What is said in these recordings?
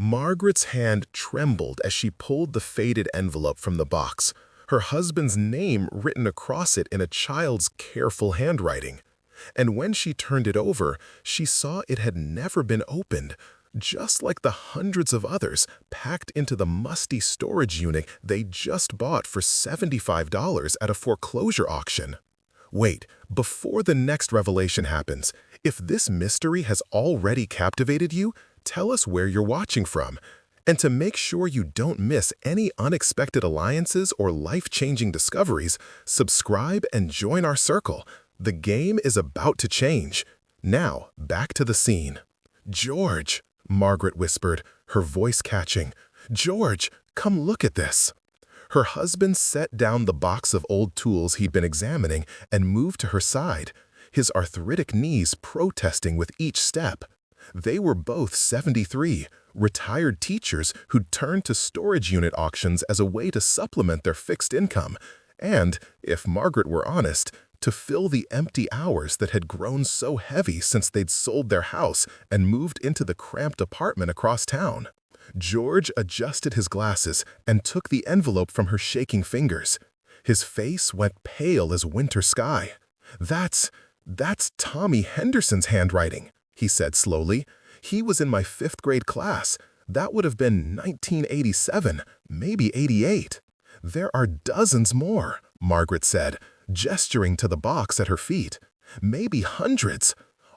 Margaret's hand trembled as she pulled the faded envelope from the box, her husband's name written across it in a child's careful handwriting. And when she turned it over, she saw it had never been opened, just like the hundreds of others packed into the musty storage unit they just bought for $75 at a foreclosure auction. Wait, before the next revelation happens, if this mystery has already captivated you, tell us where you're watching from. And to make sure you don't miss any unexpected alliances or life-changing discoveries, subscribe and join our circle. The game is about to change. Now, back to the scene. "George," Margaret whispered, her voice catching. "George, come look at this." Her husband set down the box of old tools he'd been examining and moved to her side, his arthritic knees protesting with each step. They were both 73, retired teachers who'd turned to storage unit auctions as a way to supplement their fixed income, and, if Margaret were honest, to fill the empty hours that had grown so heavy since they'd sold their house and moved into the cramped apartment across town. George adjusted his glasses and took the envelope from her shaking fingers. His face went pale as winter sky. That's Tommy Henderson's handwriting," he said slowly. "He was in my 5th grade class. That would have been 1987, maybe 88. "There are dozens more," Margaret said, gesturing to the box at her feet. "Maybe hundreds.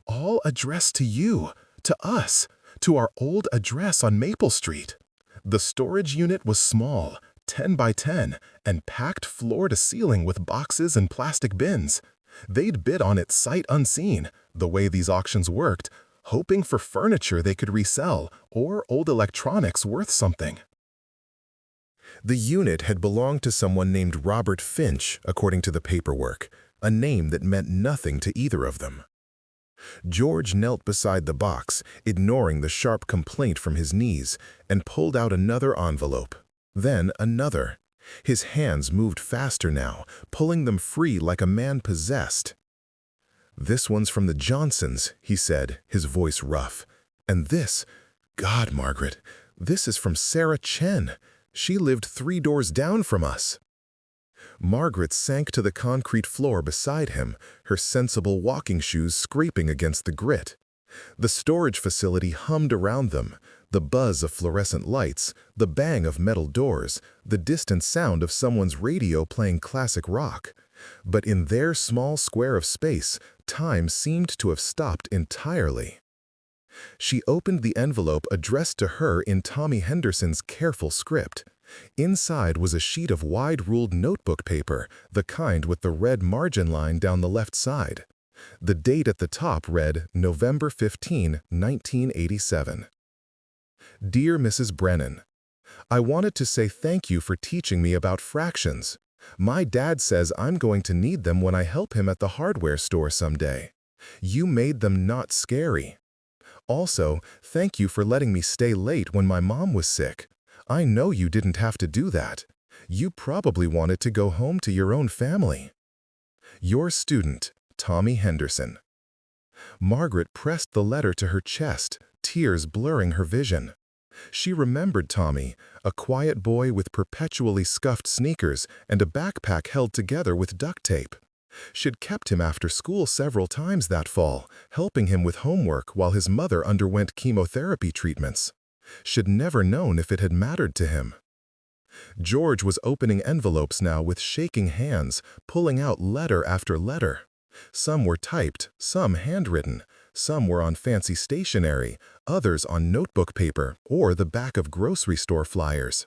All addressed to you, to us, to our old address on Maple Street." The storage unit was small, 10 by 10, and packed floor to ceiling with boxes and plastic bins. They'd bid on it sight unseen, the way these auctions worked, hoping for furniture they could resell or old electronics worth something. The unit had belonged to someone named Robert Finch, according to the paperwork, a name that meant nothing to either of them. George knelt beside the box, ignoring the sharp complaint from his knees, and pulled out another envelope. Then another. His hands moved faster now, pulling them free like a man possessed. "This one's from the Johnsons," he said, his voice rough. "And this, God, Margaret, this is from Sarah Chen. She lived 3 doors down from us." Margaret sank to the concrete floor beside him, her sensible walking shoes scraping against the grit. The storage facility hummed around them, the buzz of fluorescent lights, the bang of metal doors, the distant sound of someone's radio playing classic rock. But in their small square of space, time seemed to have stopped entirely. She opened the envelope addressed to her in Tommy Henderson's careful script. Inside was a sheet of wide-ruled notebook paper, the kind with the red margin line down the left side. The date at the top read November 15, 1987. "Dear Mrs. Brennan, I wanted to say thank you for teaching me about fractions. My dad says I'm going to need them when I help him at the hardware store someday. You made them not scary. Also, thank you for letting me stay late when my mom was sick. I know you didn't have to do that. You probably wanted to go home to your own family. Your student, Tommy Henderson." Margaret pressed the letter to her chest, tears blurring her vision. She remembered Tommy, a quiet boy with perpetually scuffed sneakers and a backpack held together with duct tape. She'd kept him after school several times that fall, helping him with homework while his mother underwent chemotherapy treatments. She'd never known if it had mattered to him. George was opening envelopes now with shaking hands, pulling out letter after letter. Some were typed, some handwritten, some were on fancy stationery, others on notebook paper or the back of grocery store flyers.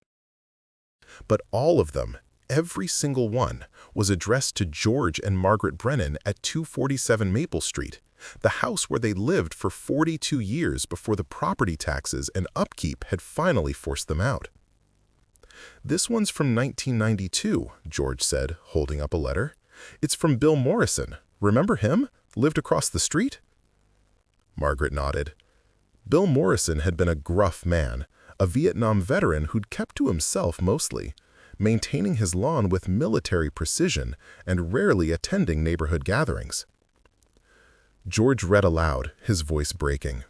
But all of them, every single one, was addressed to George and Margaret Brennan at 247 Maple Street, the house where they lived for 42 years before the property taxes and upkeep had finally forced them out. "This one's from 1992, George said, holding up a letter. "It's from Bill Morrison. Remember him? Lived across the street?" Margaret nodded. Bill Morrison had been a gruff man, a Vietnam veteran who'd kept to himself mostly, maintaining his lawn with military precision and rarely attending neighborhood gatherings. George read aloud, his voice breaking.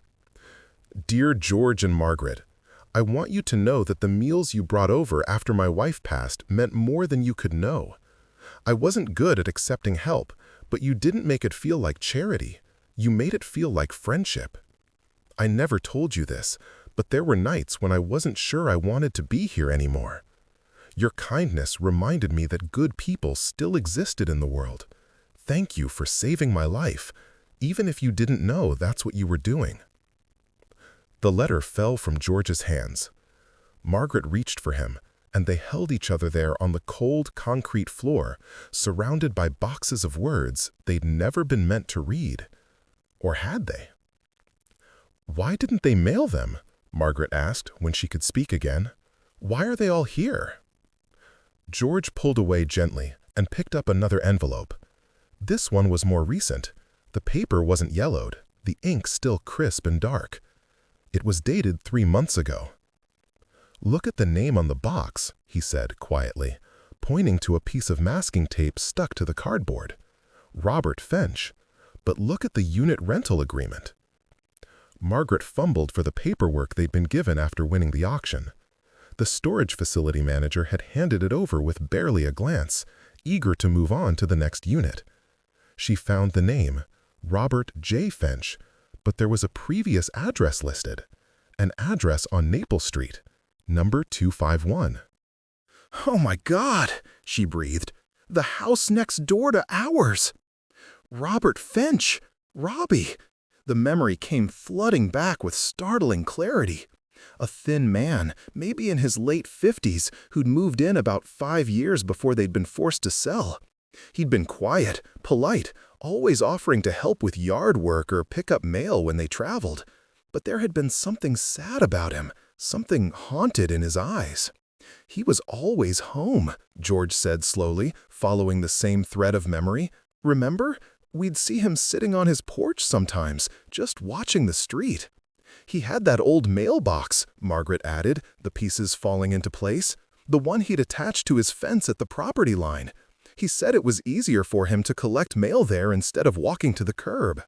"Dear George and Margaret, I want you to know that the meals you brought over after my wife passed meant more than you could know. I wasn't good at accepting help, but you didn't make it feel like charity. You made it feel like friendship. I never told you this, but there were nights when I wasn't sure I wanted to be here anymore. Your kindness reminded me that good people still existed in the world. Thank you for saving my life, even if you didn't know that's what you were doing." The letter fell from George's hands. Margaret reached for him, and they held each other there on the cold concrete floor, surrounded by boxes of words they'd never been meant to read. Or had they? "Why didn't they mail them?" Margaret asked when she could speak again. "Why are they all here?" George pulled away gently and picked up another envelope. This one was more recent. The paper wasn't yellowed, the ink still crisp and dark. It was dated 3 months ago. "Look at the name on the box," he said quietly, pointing to a piece of masking tape stuck to the cardboard. "Robert Finch. But look at the unit rental agreement." Margaret fumbled for the paperwork they'd been given after winning the auction. The storage facility manager had handed it over with barely a glance, eager to move on to the next unit. She found the name, Robert J. Finch, but there was a previous address listed, an address on Maple Street, number 251. "Oh my God," she breathed. "The house next door to ours! Robert Finch! Robbie!" The memory came flooding back with startling clarity. A thin man, maybe in his late 50s, who'd moved in about 5 years before they'd been forced to sell. He'd been quiet, polite, always offering to help with yard work or pick up mail when they traveled. But there had been something sad about him, something haunted in his eyes. "He was always home," George said slowly, following the same thread of memory. "Remember? We'd see him sitting on his porch sometimes, just watching the street." "He had that old mailbox," Margaret added, the pieces falling into place. "The one he'd attached to his fence at the property line. He said it was easier for him to collect mail there instead of walking to the curb.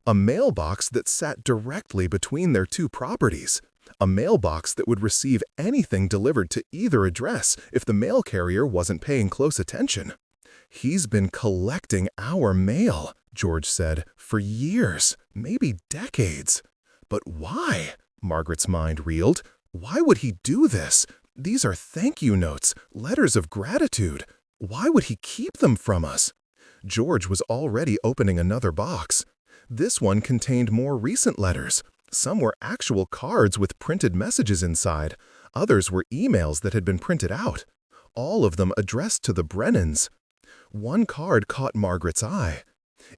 A mailbox that sat directly between their 2 properties. A mailbox that would receive anything delivered to either address if the mail carrier wasn't paying close attention." "He's been collecting our mail," George said, "for years, maybe decades. But why?" Margaret's mind reeled. "Why would he do this? These are thank you notes, letters of gratitude. Why would he keep them from us?" George was already opening another box. This one contained more recent letters. Some were actual cards with printed messages inside. Others were emails that had been printed out. All of them addressed to the Brennans. One card caught Margaret's eye.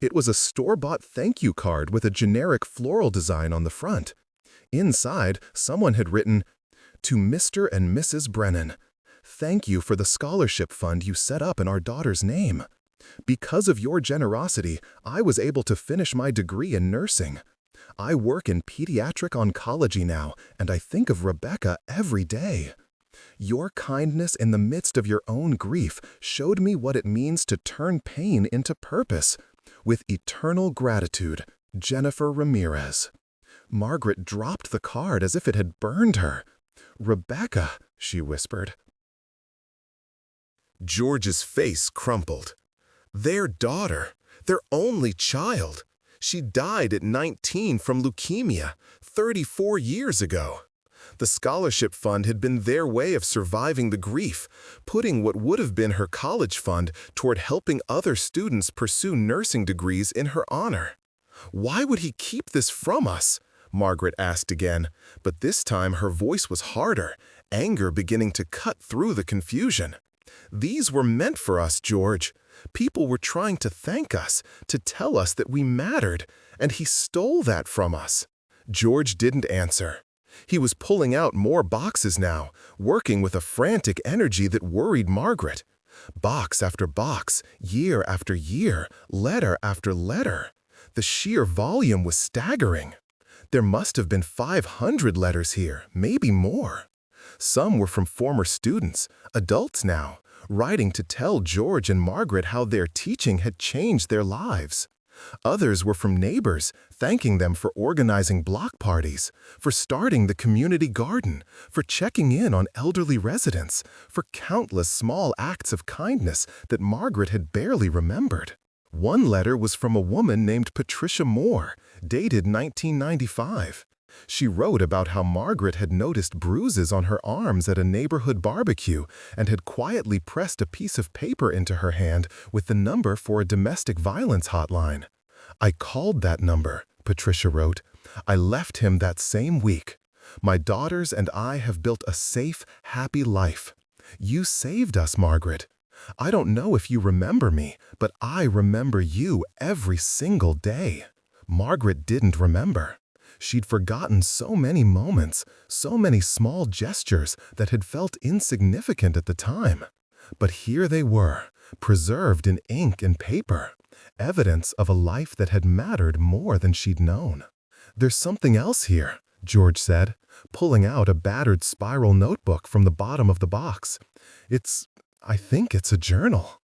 It was a store-bought thank you card with a generic floral design on the front. Inside, someone had written, "To Mr. and Mrs. Brennan, thank you for the scholarship fund you set up in our daughter's name. Because of your generosity, I was able to finish my degree in nursing. I work in pediatric oncology now, and I think of Rebecca every day. Your kindness in the midst of your own grief showed me what it means to turn pain into purpose. With eternal gratitude, Jennifer Ramirez." Margaret dropped the card as if it had burned her. "Rebecca," she whispered. George's face crumpled. Their daughter, their only child. She died at 19 from leukemia 34 years ago. The scholarship fund had been their way of surviving the grief, putting what would have been her college fund toward helping other students pursue nursing degrees in her honor. "Why would he keep this from us?" Margaret asked again, but this time her voice was harder, anger beginning to cut through the confusion. "These were meant for us, George. People were trying to thank us, to tell us that we mattered, and he stole that from us." George didn't answer. He was pulling out more boxes now, working with a frantic energy that worried Margaret. Box after box, year after year, letter after letter. The sheer volume was staggering. There must have been 500 letters here, maybe more. Some were from former students, adults now, writing to tell George and Margaret how their teaching had changed their lives. Others were from neighbors, thanking them for organizing block parties, for starting the community garden, for checking in on elderly residents, for countless small acts of kindness that Margaret had barely remembered. One letter was from a woman named Patricia Moore, dated 1995. She wrote about how Margaret had noticed bruises on her arms at a neighborhood barbecue and had quietly pressed a piece of paper into her hand with the number for a domestic violence hotline. "I called that number," Patricia wrote. "I left him that same week. My daughters and I have built a safe, happy life. You saved us, Margaret. I don't know if you remember me, but I remember you every single day." Margaret didn't remember. She'd forgotten so many moments, so many small gestures that had felt insignificant at the time. But here they were, preserved in ink and paper, evidence of a life that had mattered more than she'd known. "There's something else here," George said, pulling out a battered spiral notebook from the bottom of the box. I think it's a journal."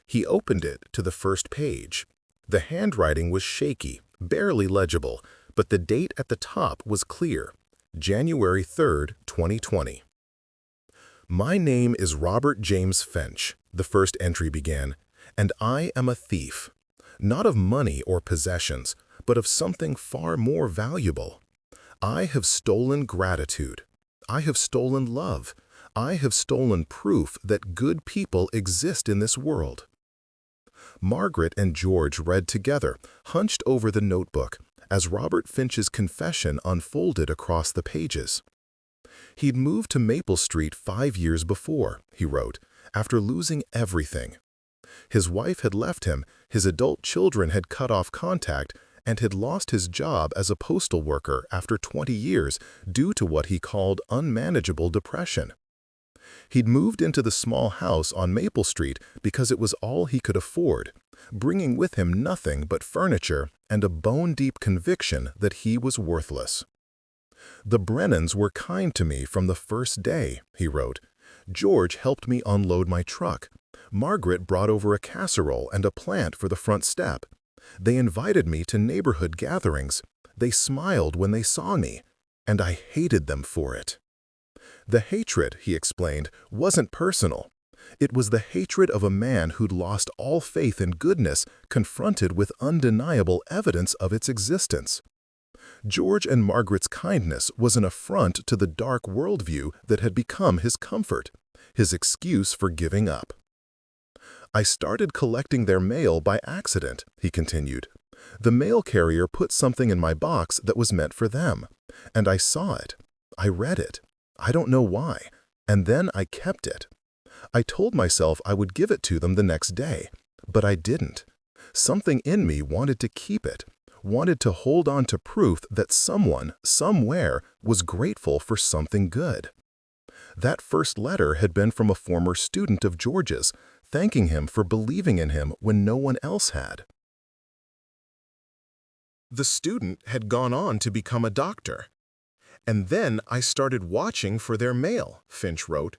He opened it to the first page. The handwriting was shaky, barely legible, but the date at the top was clear, January 3rd, 2020. "My name is Robert James Finch," the first entry began, "and I am a thief, not of money or possessions, but of something far more valuable. I have stolen gratitude. I have stolen love. I have stolen proof that good people exist in this world." Margaret and George read together, hunched over the notebook, as Robert Finch's confession unfolded across the pages. He'd moved to Maple Street 5 years before, he wrote, after losing everything. His wife had left him, his adult children had cut off contact, and had lost his job as a postal worker after 20 years due to what he called unmanageable depression. He'd moved into the small house on Maple Street because it was all he could afford, bringing with him nothing but furniture and a bone-deep conviction that he was worthless. "The Brennans were kind to me from the first day," he wrote. "George helped me unload my truck. Margaret brought over a casserole and a plant for the front step. They invited me to neighborhood gatherings. They smiled when they saw me, and I hated them for it." The hatred, he explained, wasn't personal. It was the hatred of a man who'd lost all faith in goodness, confronted with undeniable evidence of its existence. George and Margaret's kindness was an affront to the dark worldview that had become his comfort, his excuse for giving up. "I started collecting their mail by accident," he continued. "The mail carrier put something in my box that was meant for them, and I saw it. I read it. I don't know why, and then I kept it. I told myself I would give it to them the next day, but I didn't. Something in me wanted to keep it, wanted to hold on to proof that someone, somewhere, was grateful for something good." That first letter had been from a former student of George's, thanking him for believing in him when no one else had. The student had gone on to become a doctor. "And then I started watching for their mail," Finch wrote.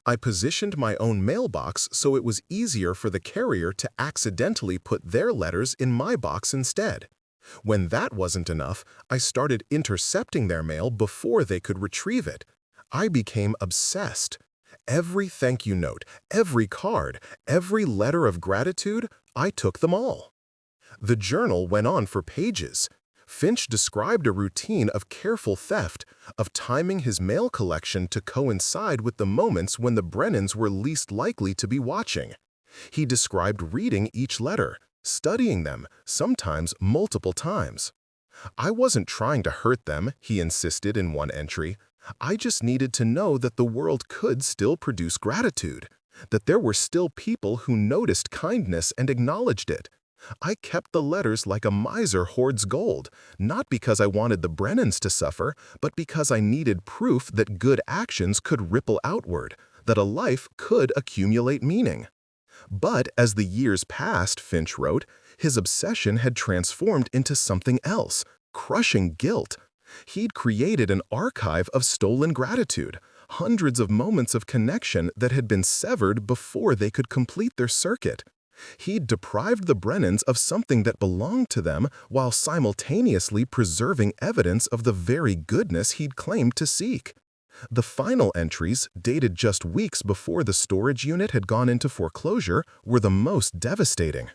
"I positioned my own mailbox so it was easier for the carrier to accidentally put their letters in my box instead. When that wasn't enough, I started intercepting their mail before they could retrieve it. I became obsessed. Every thank you note, every card, every letter of gratitude, I took them all." The journal went on for pages. Finch described a routine of careful theft, of timing his mail collection to coincide with the moments when the Brennans were least likely to be watching. He described reading each letter, studying them, sometimes multiple times. "I wasn't trying to hurt them," he insisted in one entry. "I just needed to know that the world could still produce gratitude, that there were still people who noticed kindness and acknowledged it. I kept the letters like a miser hoards gold, not because I wanted the Brennans to suffer, but because I needed proof that good actions could ripple outward, that a life could accumulate meaning." But as the years passed, Finch wrote, his obsession had transformed into something else, crushing guilt. He'd created an archive of stolen gratitude, hundreds of moments of connection that had been severed before they could complete their circuit. He'd deprived the Brennans of something that belonged to them while simultaneously preserving evidence of the very goodness he'd claimed to seek. The final entries, dated just weeks before the storage unit had gone into foreclosure, were the most devastating.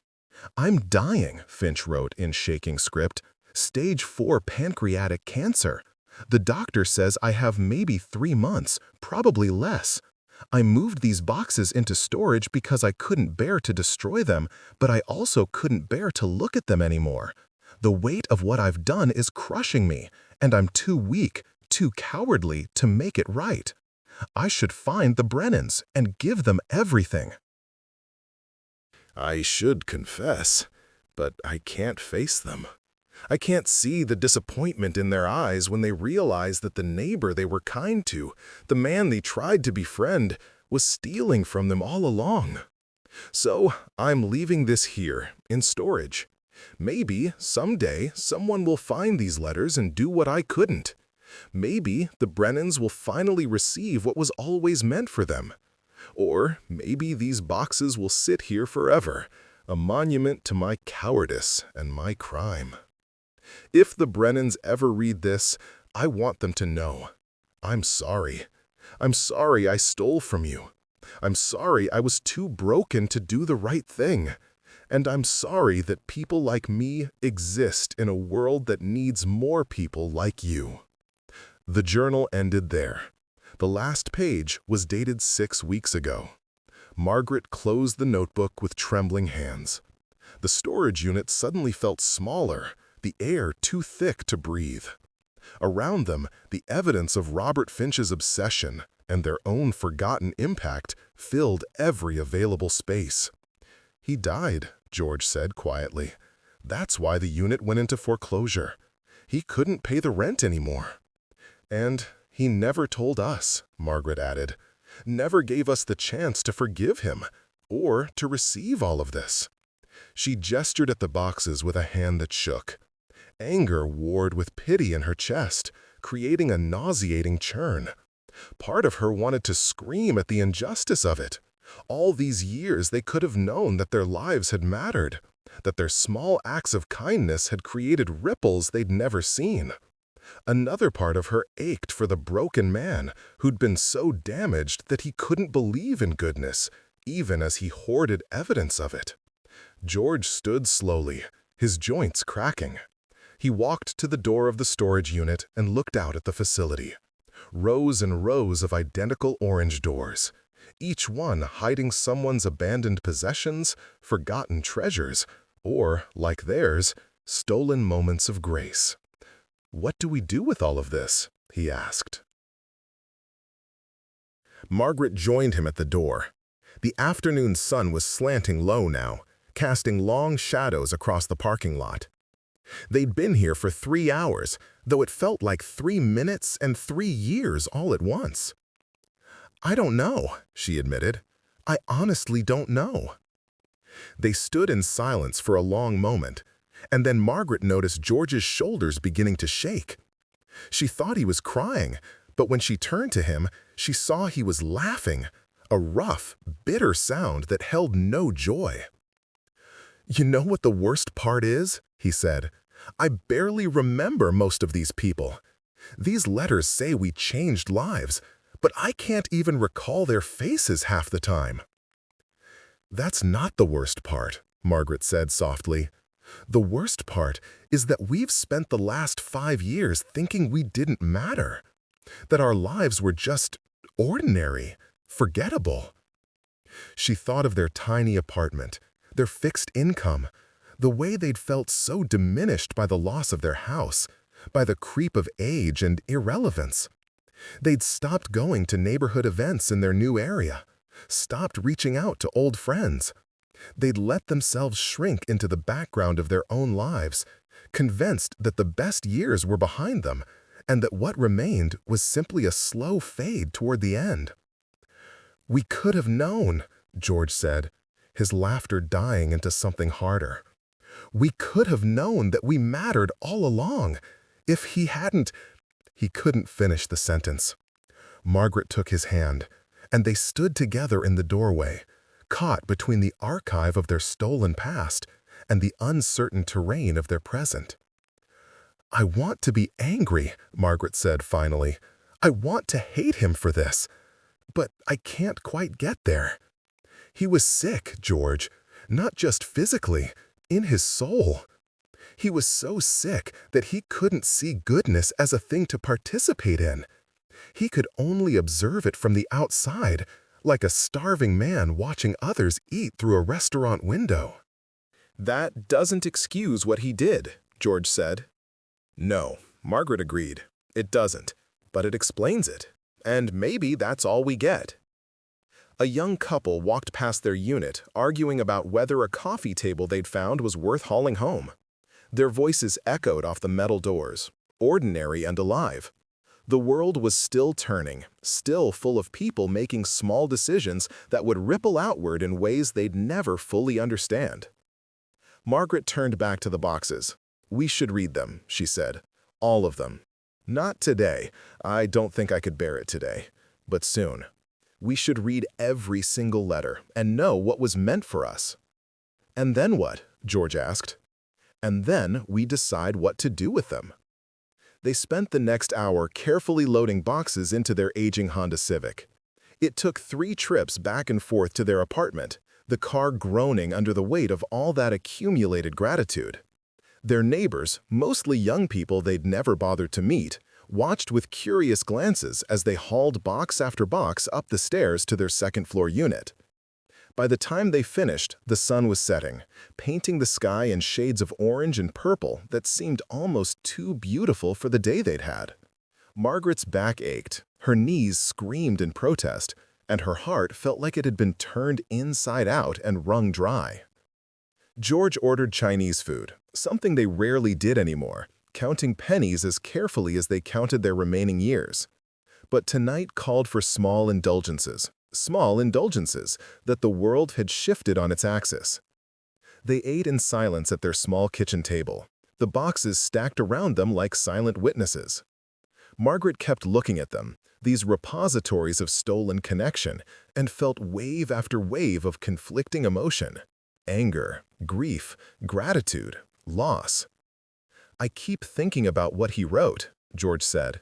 "I'm dying," Finch wrote in shaking script. "Stage 4 pancreatic cancer. The doctor says I have maybe 3 months, probably less. I moved these boxes into storage because I couldn't bear to destroy them, but I also couldn't bear to look at them anymore. The weight of what I've done is crushing me, and I'm too weak, too cowardly to make it right. I should find the Brennans and give them everything." "I should confess, but I can't face them. I can't see the disappointment in their eyes when they realize that the neighbor they were kind to, the man they tried to befriend, was stealing from them all along. So I'm leaving this here, in storage. Maybe, someday, someone will find these letters and do what I couldn't. Maybe the Brennans will finally receive what was always meant for them. Or maybe these boxes will sit here forever, a monument to my cowardice and my crime. If the Brennans ever read this, I want them to know. I'm sorry. I'm sorry I stole from you. I'm sorry I was too broken to do the right thing. And I'm sorry that people like me exist in a world that needs more people like you." The journal ended there. The last page was dated 6 weeks ago. Margaret closed the notebook with trembling hands. The storage unit suddenly felt smaller, the air too thick to breathe. Around them, the evidence of Robert Finch's obsession and their own forgotten impact filled every available space. "He died," George said quietly. "That's why the unit went into foreclosure. He couldn't pay the rent anymore. And he never told us," Margaret added. "Never gave us the chance to forgive him or to receive all of this." She gestured at the boxes with a hand that shook. Anger warred with pity in her chest, creating a nauseating churn. Part of her wanted to scream at the injustice of it. All these years they could have known that their lives had mattered, that their small acts of kindness had created ripples they'd never seen. Another part of her ached for the broken man who'd been so damaged that he couldn't believe in goodness, even as he hoarded evidence of it. George stood slowly, his joints cracking. He walked to the door of the storage unit and looked out at the facility. Rows and rows of identical orange doors, each one hiding someone's abandoned possessions, forgotten treasures, or, like theirs, stolen moments of grace. "What do we do with all of this?" he asked. Margaret joined him at the door. The afternoon sun was slanting low now, casting long shadows across the parking lot. They'd been here for 3 hours, though it felt like 3 minutes and 3 years all at once. "I don't know," she admitted. "I honestly don't know." They stood in silence for a long moment, and then Margaret noticed George's shoulders beginning to shake. She thought he was crying, but when she turned to him, she saw he was laughing, a rough, bitter sound that held no joy. "You know what the worst part is?" he said. "I barely remember most of these people. These letters say we changed lives, but I can't even recall their faces half the time." "That's not the worst part," Margaret said softly. "The worst part is that we've spent the last 5 years thinking we didn't matter, that our lives were just ordinary, forgettable." She thought of their tiny apartment, their fixed income, the way they'd felt so diminished by the loss of their house, by the creep of age and irrelevance. They'd stopped going to neighborhood events in their new area, stopped reaching out to old friends. They'd let themselves shrink into the background of their own lives, convinced that the best years were behind them, and that what remained was simply a slow fade toward the end. "We could have known," George said, his laughter dying into something harder. "We could have known that we mattered all along. If he hadn't—" He couldn't finish the sentence. Margaret took his hand, and they stood together in the doorway, caught between the archive of their stolen past and the uncertain terrain of their present. "I want to be angry," Margaret said finally. "I want to hate him for this, but I can't quite get there. He was sick, George, not just physically, in his soul. He was so sick that he couldn't see goodness as a thing to participate in. He could only observe it from the outside, like a starving man watching others eat through a restaurant window." "That doesn't excuse what he did," George said. "No," Margaret agreed. "It doesn't, but it explains it. And maybe that's all we get." A young couple walked past their unit, arguing about whether a coffee table they'd found was worth hauling home. Their voices echoed off the metal doors, ordinary and alive. The world was still turning, still full of people making small decisions that would ripple outward in ways they'd never fully understand. Margaret turned back to the boxes. "We should read them," she said. "All of them. Not today. I don't think I could bear it today. But soon. We should read every single letter and know what was meant for us." "And then what?" George asked. "And then we decide what to do with them." They spent the next hour carefully loading boxes into their aging Honda Civic. It took 3 trips back and forth to their apartment, the car groaning under the weight of all that accumulated gratitude. Their neighbors, mostly young people they'd never bothered to meet, watched with curious glances as they hauled box after box up the stairs to their second-floor unit. By the time they finished, the sun was setting, painting the sky in shades of orange and purple that seemed almost too beautiful for the day they'd had. Margaret's back ached, her knees screamed in protest, and her heart felt like it had been turned inside out and wrung dry. George ordered Chinese food, something they rarely did anymore, counting pennies as carefully as they counted their remaining years. But tonight called for small indulgences that the world had shifted on its axis. They ate in silence at their small kitchen table, the boxes stacked around them like silent witnesses. Margaret kept looking at them, these repositories of stolen connection, and felt wave after wave of conflicting emotion: anger, grief, gratitude, loss. "I keep thinking about what he wrote," George said.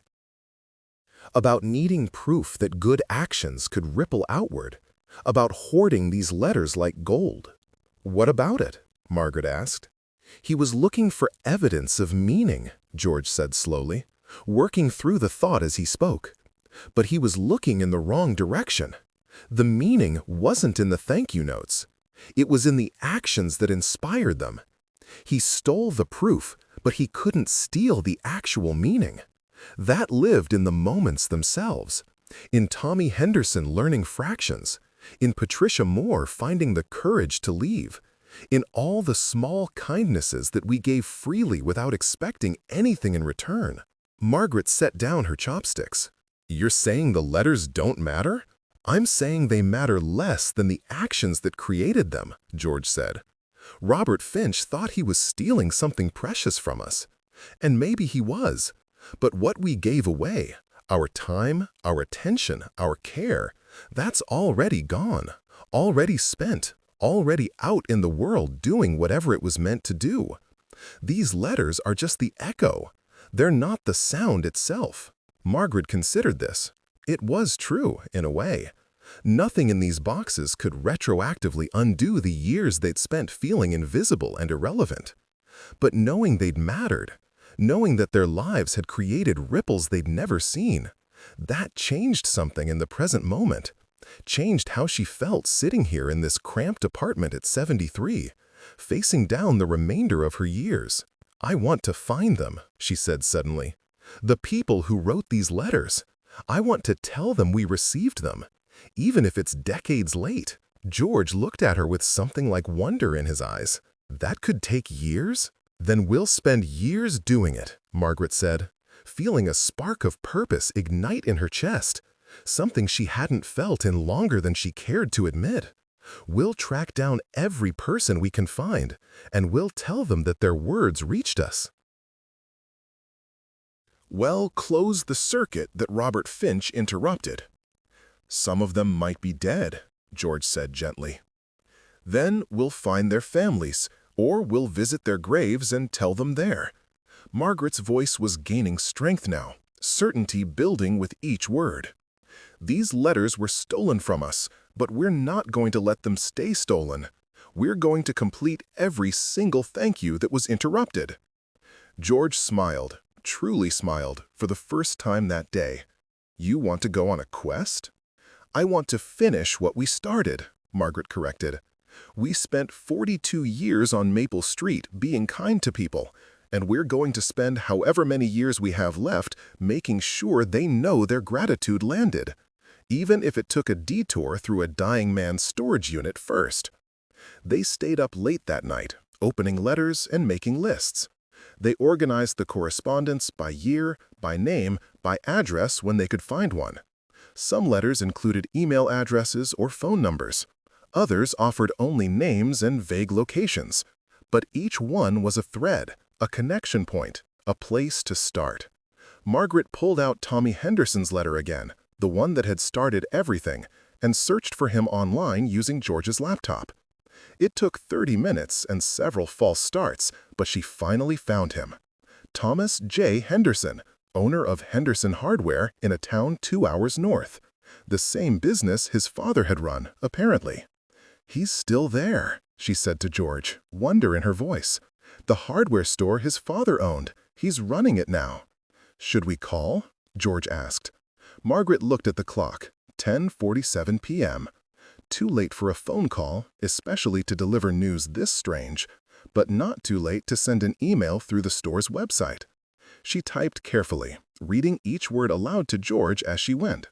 "About needing proof that good actions could ripple outward, about hoarding these letters like gold." "What about it?" Margaret asked. "He was looking for evidence of meaning," George said slowly, working through the thought as he spoke. "But he was looking in the wrong direction. The meaning wasn't in the thank you notes. It was in the actions that inspired them. He stole the proof, but he couldn't steal the actual meaning. That lived in the moments themselves, in Tommy Henderson learning fractions, in Patricia Moore finding the courage to leave, in all the small kindnesses that we gave freely without expecting anything in return." Margaret set down her chopsticks. "You're saying the letters don't matter?" "I'm saying they matter less than the actions that created them," George said. "Robert Finch thought he was stealing something precious from us. And maybe he was. But what we gave away, our time, our attention, our care, that's already gone, already spent, already out in the world doing whatever it was meant to do. These letters are just the echo. They're not the sound itself." Margaret considered this. It was true, in a way. Nothing in these boxes could retroactively undo the years they'd spent feeling invisible and irrelevant. But knowing they'd mattered, knowing that their lives had created ripples they'd never seen, that changed something in the present moment, changed how she felt sitting here in this cramped apartment at 73, facing down the remainder of her years. "I want to find them," she said suddenly. "The people who wrote these letters. I want to tell them we received them, even if it's decades late." George looked at her with something like wonder in his eyes. "That could take years?" "Then we'll spend years doing it," Margaret said, feeling a spark of purpose ignite in her chest, something she hadn't felt in longer than she cared to admit. "We'll track down every person we can find, and we'll tell them that their words reached us." "Well, close the circuit that Robert Finch interrupted." "Some of them might be dead," George said gently. Then we'll find their families, or we'll visit their graves and tell them there." Margaret's voice was gaining strength now, certainty building with each word. "These letters were stolen from us, but we're not going to let them stay stolen. We're going to complete every single thank you that was interrupted." George smiled, truly smiled, for the first time that day. "You want to go on a quest?" "I want to finish what we started," Margaret corrected. "We spent 42 years on Maple Street being kind to people, and we're going to spend however many years we have left making sure they know their gratitude landed, even if it took a detour through a dying man's storage unit first." They stayed up late that night, opening letters and making lists. They organized the correspondence by year, by name, by address when they could find one. Some letters included email addresses or phone numbers. Others offered only names and vague locations. But each one was a thread, a connection point, a place to start. Margaret pulled out Tommy Henderson's letter again, the one that had started everything, and searched for him online using George's laptop. It took 30 minutes and several false starts, but she finally found him. Thomas J. Henderson, owner of Henderson Hardware in a town 2 hours north. The same business his father had run, apparently. "He's still there," she said to George, wonder in her voice. "The hardware store his father owned. He's running it now." "Should we call?" George asked. Margaret looked at the clock, 10:47 p.m. Too late for a phone call, especially to deliver news this strange, but not too late to send an email through the store's website. She typed carefully, reading each word aloud to George as she went.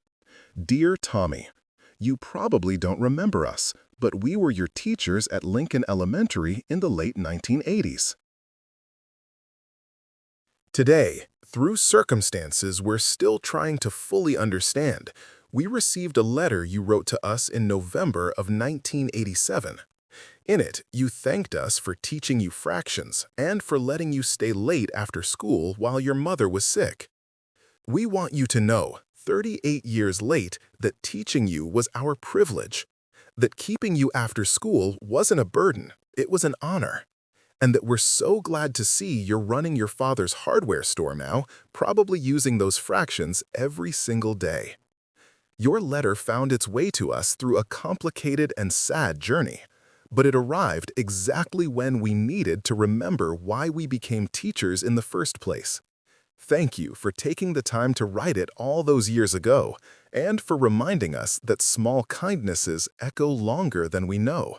"Dear Tommy, you probably don't remember us, but we were your teachers at Lincoln Elementary in the late 1980s. Today, through circumstances we're still trying to fully understand, we received a letter you wrote to us in November of 1987. In it, you thanked us for teaching you fractions and for letting you stay late after school while your mother was sick. We want you to know, 38 years late, that teaching you was our privilege, that keeping you after school wasn't a burden, it was an honor, and that we're so glad to see you're running your father's hardware store now, probably using those fractions every single day. Your letter found its way to us through a complicated and sad journey, but it arrived exactly when we needed to remember why we became teachers in the first place. Thank you for taking the time to write it all those years ago, and for reminding us that small kindnesses echo longer than we know.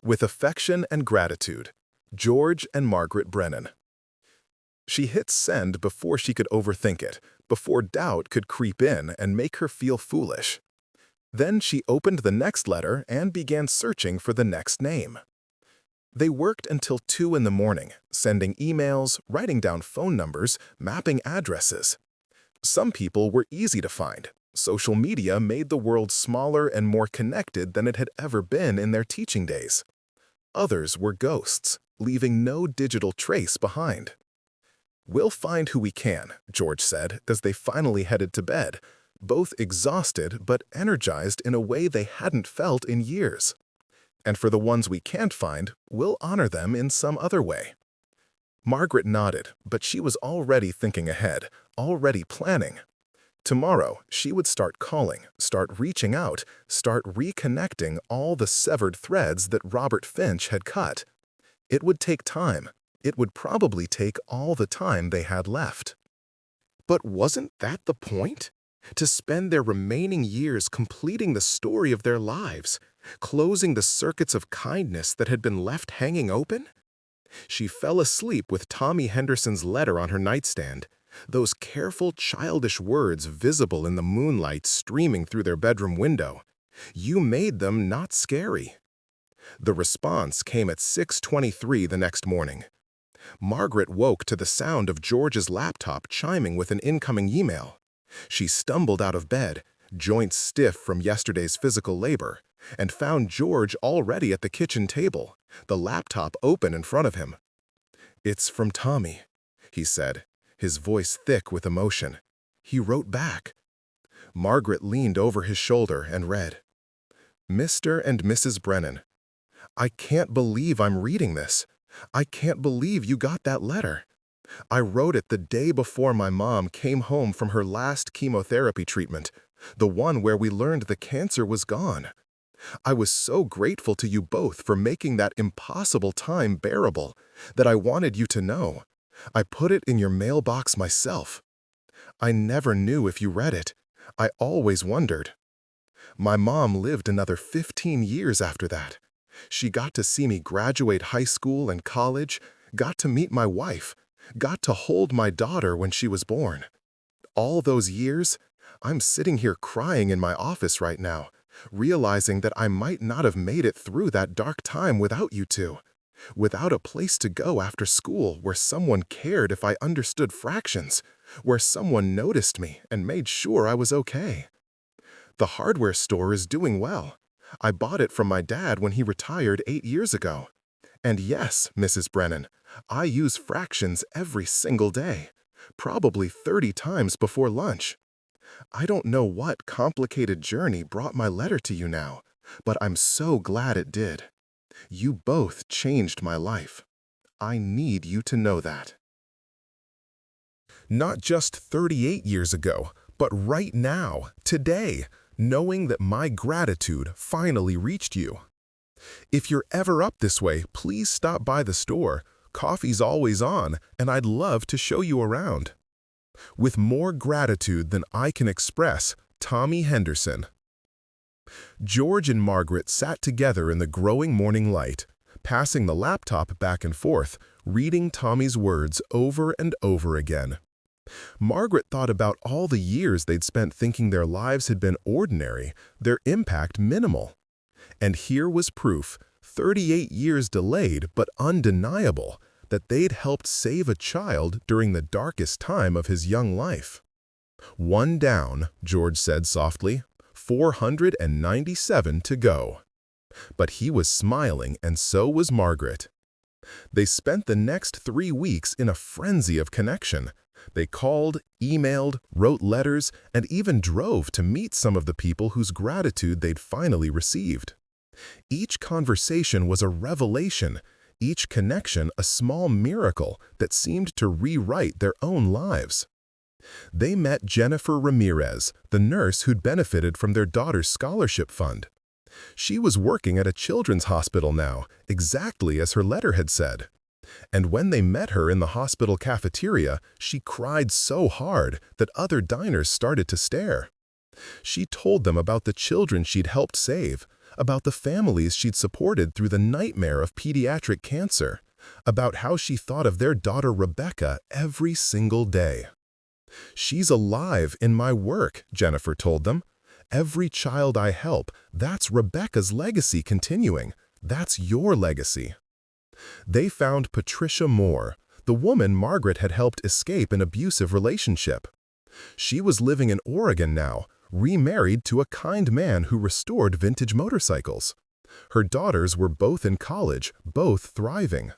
With affection and gratitude, George and Margaret Brennan. She hit send before she could overthink it, before doubt could creep in and make her feel foolish. Then she opened the next letter and began searching for the next name. They worked until 2 in the morning, sending emails, writing down phone numbers, mapping addresses. Some people were easy to find. Social media made the world smaller and more connected than it had ever been in their teaching days. Others were ghosts, leaving no digital trace behind. "We'll find who we can," George said as they finally headed to bed, both exhausted but energized in a way they hadn't felt in years. "And for the ones we can't find, we'll honor them in some other way." Margaret nodded, but she was already thinking ahead, already planning. Tomorrow, she would start calling, start reaching out, start reconnecting all the severed threads that Robert Finch had cut. It would take time. It would probably take all the time they had left. But wasn't that the point? To spend their remaining years completing the story of their lives, closing the circuits of kindness that had been left hanging open? She fell asleep with Tommy Henderson's letter on her nightstand, those careful, childish words visible in the moonlight streaming through their bedroom window. You made them not scary. The response came at 6:23 the next morning. Margaret woke to the sound of George's laptop chiming with an incoming email. She stumbled out of bed, joints stiff from yesterday's physical labor, and found George already at the kitchen table, the laptop open in front of him. "It's from Tommy," he said, his voice thick with emotion. He wrote back. Margaret leaned over his shoulder and read, "Mr. and Mrs. Brennan, I can't believe I'm reading this. I can't believe you got that letter. I wrote it the day before my mom came home from her last chemotherapy treatment, the one where we learned the cancer was gone. I was so grateful to you both for making that impossible time bearable that I wanted you to know. I put it in your mailbox myself. I never knew if you read it. I always wondered. My mom lived another 15 years after that. She got to see me graduate high school and college, got to meet my wife, got to hold my daughter when she was born. All those years, I'm sitting here crying in my office right now, realizing that I might not have made it through that dark time without you two, without a place to go after school where someone cared if I understood fractions, where someone noticed me and made sure I was okay. The hardware store is doing well. I bought it from my dad when he retired 8 years ago. And yes, Mrs. Brennan, I use fractions every single day, probably 30 times before lunch. I don't know what complicated journey brought my letter to you now, but I'm so glad it did. You both changed my life. I need you to know that. Not just 38 years ago, but right now, today, knowing that my gratitude finally reached you. If you're ever up this way, please stop by the store. Coffee's always on, and I'd love to show you around. With more gratitude than I can express, Tommy Henderson. George and Margaret sat together in the growing morning light, passing the laptop back and forth, reading Tommy's words over and over again. Margaret thought about all the years they'd spent thinking their lives had been ordinary, their impact minimal. And here was proof, 38 years delayed but undeniable, that they'd helped save a child during the darkest time of his young life. One down, George said softly, 497 to go. But he was smiling, and so was Margaret. They spent the next 3 weeks in a frenzy of connection. They called, emailed, wrote letters, and even drove to meet some of the people whose gratitude they'd finally received. Each conversation was a revelation, each connection a small miracle that seemed to rewrite their own lives. They met Jennifer Ramirez, the nurse who'd benefited from their daughter's scholarship fund. She was working at a children's hospital now, exactly as her letter had said. And when they met her in the hospital cafeteria, she cried so hard that other diners started to stare. She told them about the children she'd helped save, about the families she'd supported through the nightmare of pediatric cancer, about how she thought of their daughter Rebecca every single day. "She's alive in my work," Jennifer told them. "Every child I help, that's Rebecca's legacy continuing. That's your legacy." They found Patricia Moore, the woman Margaret had helped escape an abusive relationship. She was living in Oregon now, remarried to a kind man who restored vintage motorcycles. Her daughters were both in college, both thriving.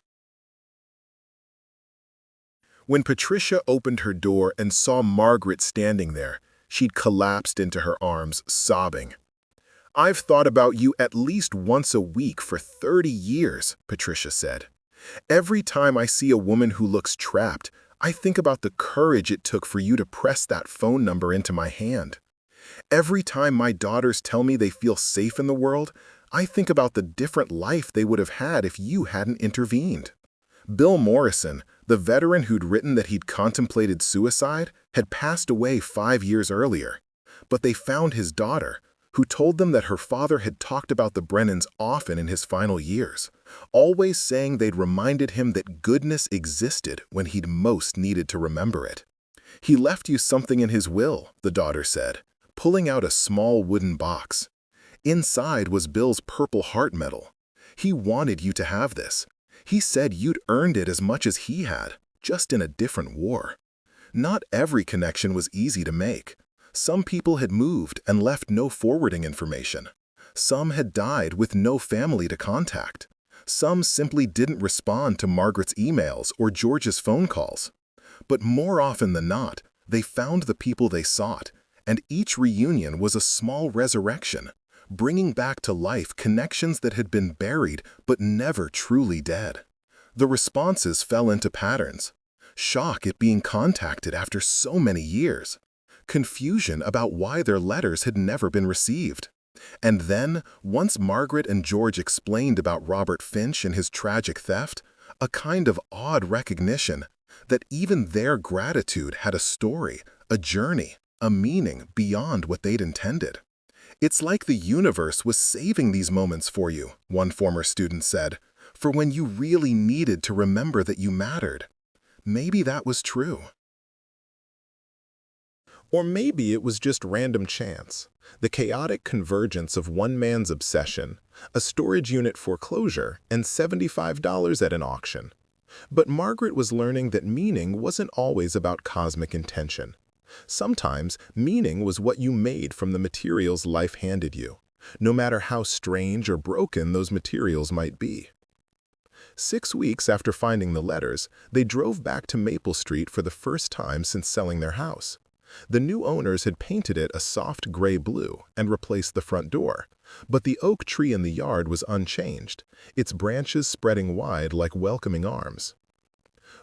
When Patricia opened her door and saw Margaret standing there, she'd collapsed into her arms, sobbing. "I've thought about you at least once a week for 30 years, Patricia said. "Every time I see a woman who looks trapped, I think about the courage it took for you to press that phone number into my hand. Every time my daughters tell me they feel safe in the world, I think about the different life they would have had if you hadn't intervened." Bill Morrison, the veteran who'd written that he'd contemplated suicide, had passed away 5 years earlier. But they found his daughter, who told them that her father had talked about the Brennans often in his final years, always saying they'd reminded him that goodness existed when he'd most needed to remember it. "He left you something in his will," the daughter said, pulling out a small wooden box. Inside was Bill's Purple Heart medal. "He wanted you to have this. He said you'd earned it as much as he had, just in a different war." Not every connection was easy to make. Some people had moved and left no forwarding information. Some had died with no family to contact. Some simply didn't respond to Margaret's emails or George's phone calls. But more often than not, they found the people they sought, and each reunion was a small resurrection, bringing back to life connections that had been buried but never truly dead. The responses fell into patterns. Shock at being contacted after so many years. Confusion about why their letters had never been received. And then, once Margaret and George explained about Robert Finch and his tragic theft, a kind of awed recognition that even their gratitude had a story, a journey, a meaning beyond what they'd intended. "It's like the universe was saving these moments for you," one former student said, "for when you really needed to remember that you mattered." Maybe that was true. Or maybe it was just random chance, the chaotic convergence of one man's obsession, a storage unit foreclosure, and $75 at an auction. But Margaret was learning that meaning wasn't always about cosmic intention. Sometimes, meaning was what you made from the materials life handed you, no matter how strange or broken those materials might be. 6 weeks after finding the letters, they drove back to Maple Street for the first time since selling their house. The new owners had painted it a soft gray blue and replaced the front door, but the oak tree in the yard was unchanged, its branches spreading wide like welcoming arms.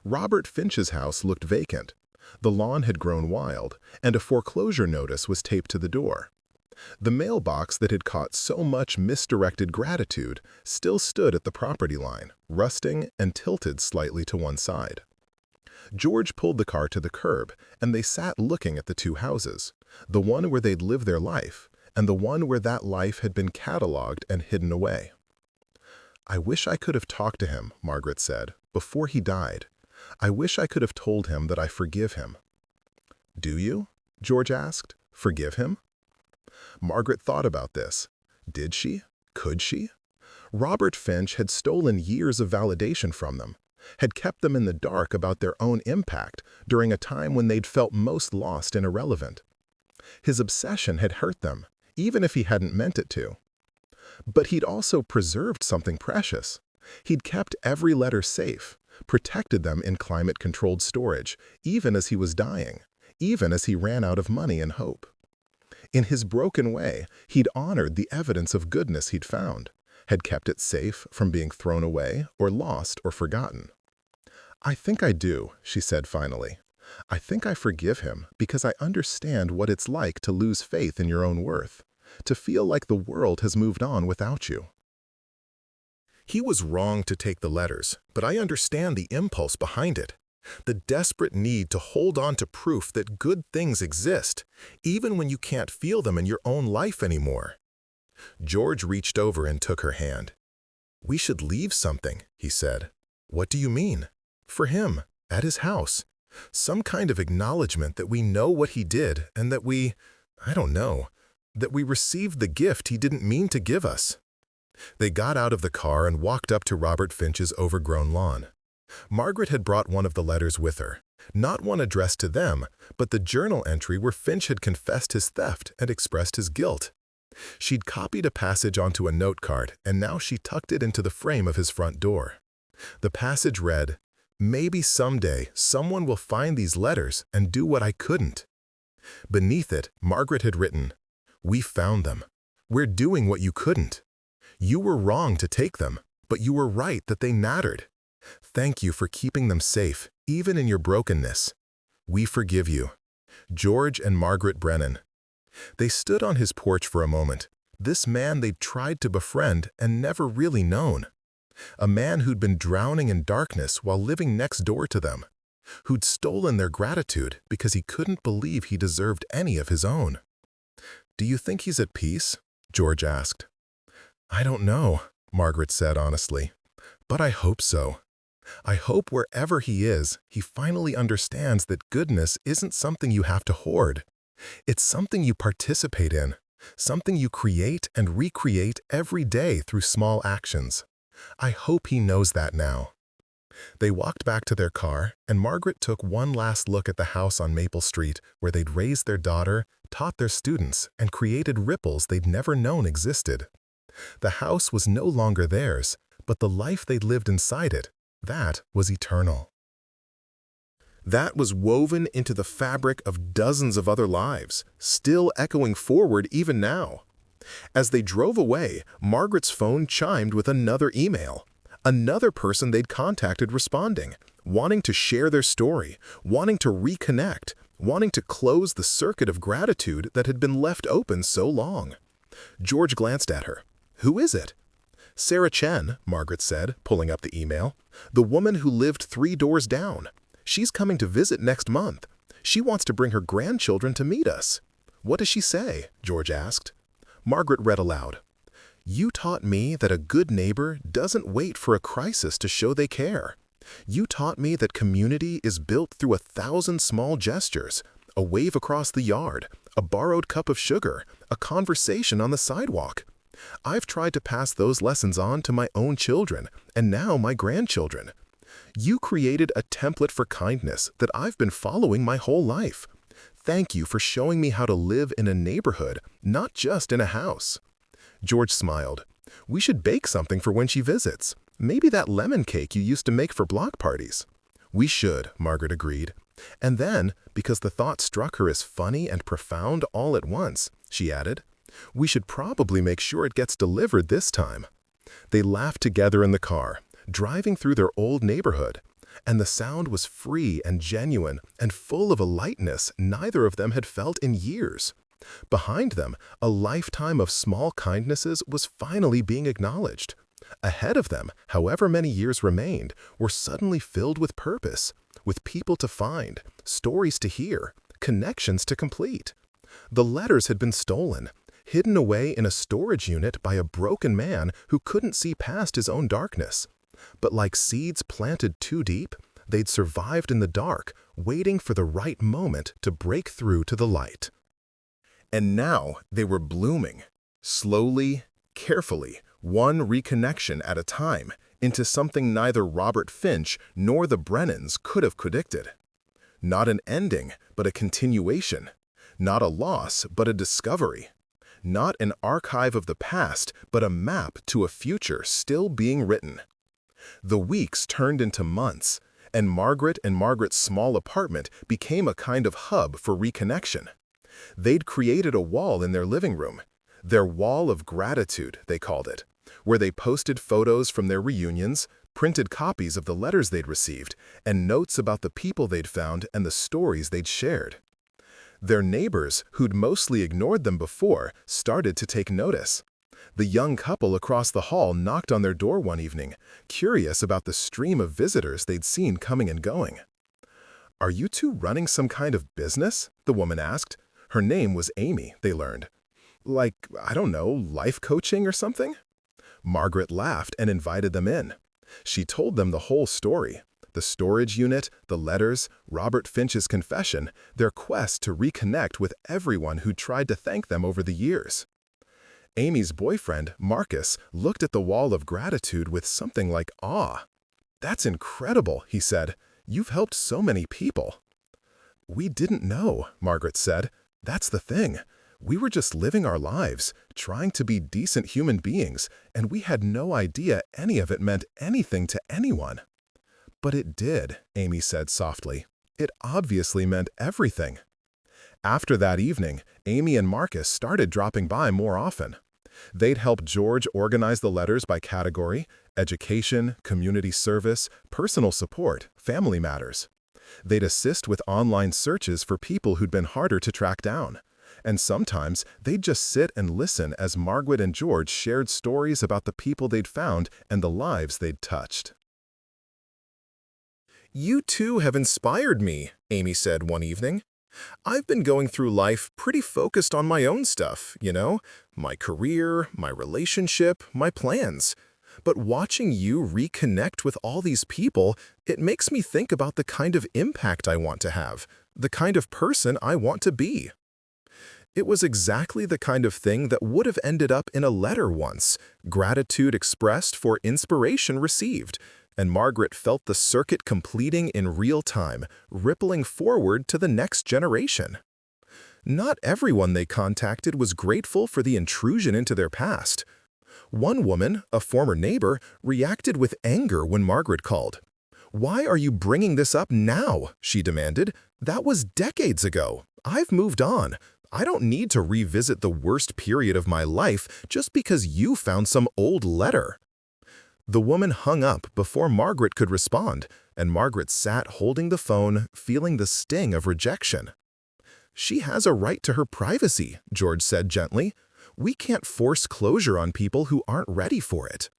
Robert Finch's house looked vacant. The lawn had grown wild, and a foreclosure notice was taped to the door. The mailbox that had caught so much misdirected gratitude still stood at the property line, rusting and tilted slightly to one side. George pulled the car to the curb, and they sat looking at the two houses, the one where they'd lived their life, and the one where that life had been cataloged and hidden away. "I wish I could have talked to him," Margaret said, "before he died. I wish I could have told him that I forgive him." "Do you?" George asked. "Forgive him?" Margaret thought about this. Did she? Could she? Robert Finch had stolen years of validation from them, had kept them in the dark about their own impact during a time when they'd felt most lost and irrelevant. His obsession had hurt them, even if he hadn't meant it to. But he'd also preserved something precious. He'd kept every letter safe, protected them in climate-controlled storage, even as he was dying, even as he ran out of money and hope. In his broken way, he'd honored the evidence of goodness he'd found, had kept it safe from being thrown away or lost or forgotten. "I think I do," she said finally. "I think I forgive him because I understand what it's like to lose faith in your own worth, to feel like the world has moved on without you." He was wrong to take the letters, but I understand the impulse behind it. The desperate need to hold on to proof that good things exist, even when you can't feel them in your own life anymore. George reached over and took her hand. "We should leave something," he said. "What do you mean?" "For him, at his house. Some kind of acknowledgement that we know what he did and that I don't know, that we received the gift he didn't mean to give us." They got out of the car and walked up to Robert Finch's overgrown lawn. Margaret had brought one of the letters with her, not one addressed to them, but the journal entry where Finch had confessed his theft and expressed his guilt. She'd copied a passage onto a note card, and now she tucked it into the frame of his front door. The passage read, "Maybe someday someone will find these letters and do what I couldn't." Beneath it, Margaret had written, "We found them. We're doing what you couldn't. You were wrong to take them, but you were right that they mattered. Thank you for keeping them safe, even in your brokenness. We forgive you. George and Margaret Brennan." They stood on his porch for a moment, this man they'd tried to befriend and never really known. A man who'd been drowning in darkness while living next door to them, who'd stolen their gratitude because he couldn't believe he deserved any of his own. "Do you think he's at peace?" George asked. "I don't know," Margaret said honestly, "but I hope so. I hope wherever he is, he finally understands that goodness isn't something you have to hoard. It's something you participate in, something you create and recreate every day through small actions. I hope he knows that now." They walked back to their car, and Margaret took one last look at the house on Maple Street where they'd raised their daughter, taught their students, and created ripples they'd never known existed. The house was no longer theirs, but the life they'd lived inside it, that was eternal. That was woven into the fabric of dozens of other lives, still echoing forward even now. As they drove away, Margaret's phone chimed with another email. Another person they'd contacted responding, wanting to share their story, wanting to reconnect, wanting to close the circuit of gratitude that had been left open so long. George glanced at her. "Who is it?" "Sarah Chen," Margaret said, pulling up the email. "The woman who lived 3 doors down. She's coming to visit next month. She wants to bring her grandchildren to meet us." "What does she say?" George asked. Margaret read aloud. "You taught me that a good neighbor doesn't wait for a crisis to show they care. You taught me that community is built through 1,000 small gestures, a wave across the yard, a borrowed cup of sugar, a conversation on the sidewalk. I've tried to pass those lessons on to my own children, and now my grandchildren. You created a template for kindness that I've been following my whole life. Thank you for showing me how to live in a neighborhood, not just in a house." George smiled. "We should bake something for when she visits. Maybe that lemon cake you used to make for block parties." "We should," Margaret agreed. And then, because the thought struck her as funny and profound all at once, she added, "We should probably make sure it gets delivered this time." They laughed together in the car, driving through their old neighborhood, and the sound was free and genuine and full of a lightness neither of them had felt in years. Behind them, a lifetime of small kindnesses was finally being acknowledged. Ahead of them, however many years remained, were suddenly filled with purpose, with people to find, stories to hear, connections to complete. The letters had been stolen, hidden away in a storage unit by a broken man who couldn't see past his own darkness. But like seeds planted too deep, they'd survived in the dark, waiting for the right moment to break through to the light. And now they were blooming, slowly, carefully, one reconnection at a time, into something neither Robert Finch nor the Brennans could have predicted. Not an ending, but a continuation. Not a loss, but a discovery. Not an archive of the past, but a map to a future still being written. The weeks turned into months, and Margaret's small apartment became a kind of hub for reconnection. They'd created a wall in their living room. Their wall of gratitude, they called it, where they posted photos from their reunions, printed copies of the letters they'd received, and notes about the people they'd found and the stories they'd shared. Their neighbors, who'd mostly ignored them before, started to take notice. The young couple across the hall knocked on their door one evening, curious about the stream of visitors they'd seen coming and going. "Are you two running some kind of business?" the woman asked. Her name was Amy, they learned. "Like, I don't know, life coaching or something?" Margaret laughed and invited them in. She told them the whole story. The storage unit, the letters, Robert Finch's confession, their quest to reconnect with everyone who tried to thank them over the years. Amy's boyfriend, Marcus, looked at the wall of gratitude with something like awe. "That's incredible," he said. "You've helped so many people." "We didn't know," Margaret said. "That's the thing. We were just living our lives, trying to be decent human beings, and we had no idea any of it meant anything to anyone." "But it did," Amy said softly. "It obviously meant everything." After that evening, Amy and Marcus started dropping by more often. They'd help George organize the letters by category: education, community service, personal support, family matters. They'd assist with online searches for people who'd been harder to track down. And sometimes they'd just sit and listen as Margaret and George shared stories about the people they'd found and the lives they'd touched. "You two have inspired me," Amy said one evening. "I've been going through life pretty focused on my own stuff, my career, my relationship, my plans. But watching you reconnect with all these people, it makes me think about the kind of impact I want to have, the kind of person I want to be." It was exactly the kind of thing that would have ended up in a letter once, gratitude expressed for inspiration received, and Margaret felt the circuit completing in real time, rippling forward to the next generation. Not everyone they contacted was grateful for the intrusion into their past. One woman, a former neighbor, reacted with anger when Margaret called. "Why are you bringing this up now?" she demanded. "That was decades ago. I've moved on. I don't need to revisit the worst period of my life just because you found some old letter." The woman hung up before Margaret could respond, and Margaret sat holding the phone, feeling the sting of rejection. "She has a right to her privacy," George said gently. "We can't force closure on people who aren't ready for it."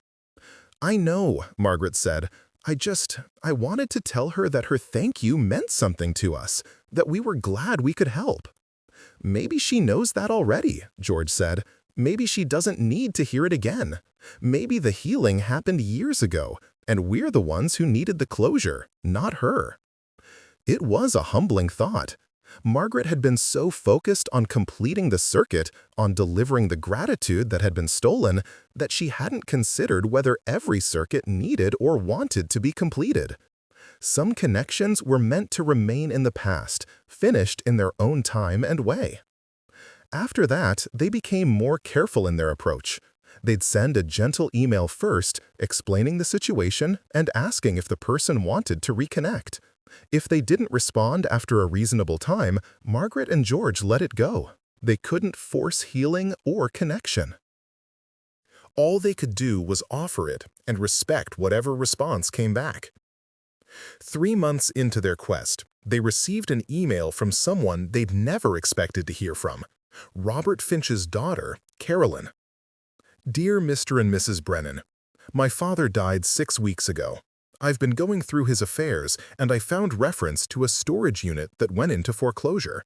"I know," Margaret said. I wanted to tell her that her thank you meant something to us, that we were glad we could help." "Maybe she knows that already," George said. "Maybe she doesn't need to hear it again. Maybe the healing happened years ago, and we're the ones who needed the closure, not her." It was a humbling thought. Margaret had been so focused on completing the circuit, on delivering the gratitude that had been stolen, that she hadn't considered whether every circuit needed or wanted to be completed. Some connections were meant to remain in the past, finished in their own time and way. After that, they became more careful in their approach. They'd send a gentle email first, explaining the situation and asking if the person wanted to reconnect. If they didn't respond after a reasonable time, Margaret and George let it go. They couldn't force healing or connection. All they could do was offer it and respect whatever response came back. 3 months into their quest, they received an email from someone they'd never expected to hear from, Robert Finch's daughter, Carolyn. "Dear Mr. and Mrs. Brennan, my father died 6 weeks ago. I've been going through his affairs, and I found reference to a storage unit that went into foreclosure.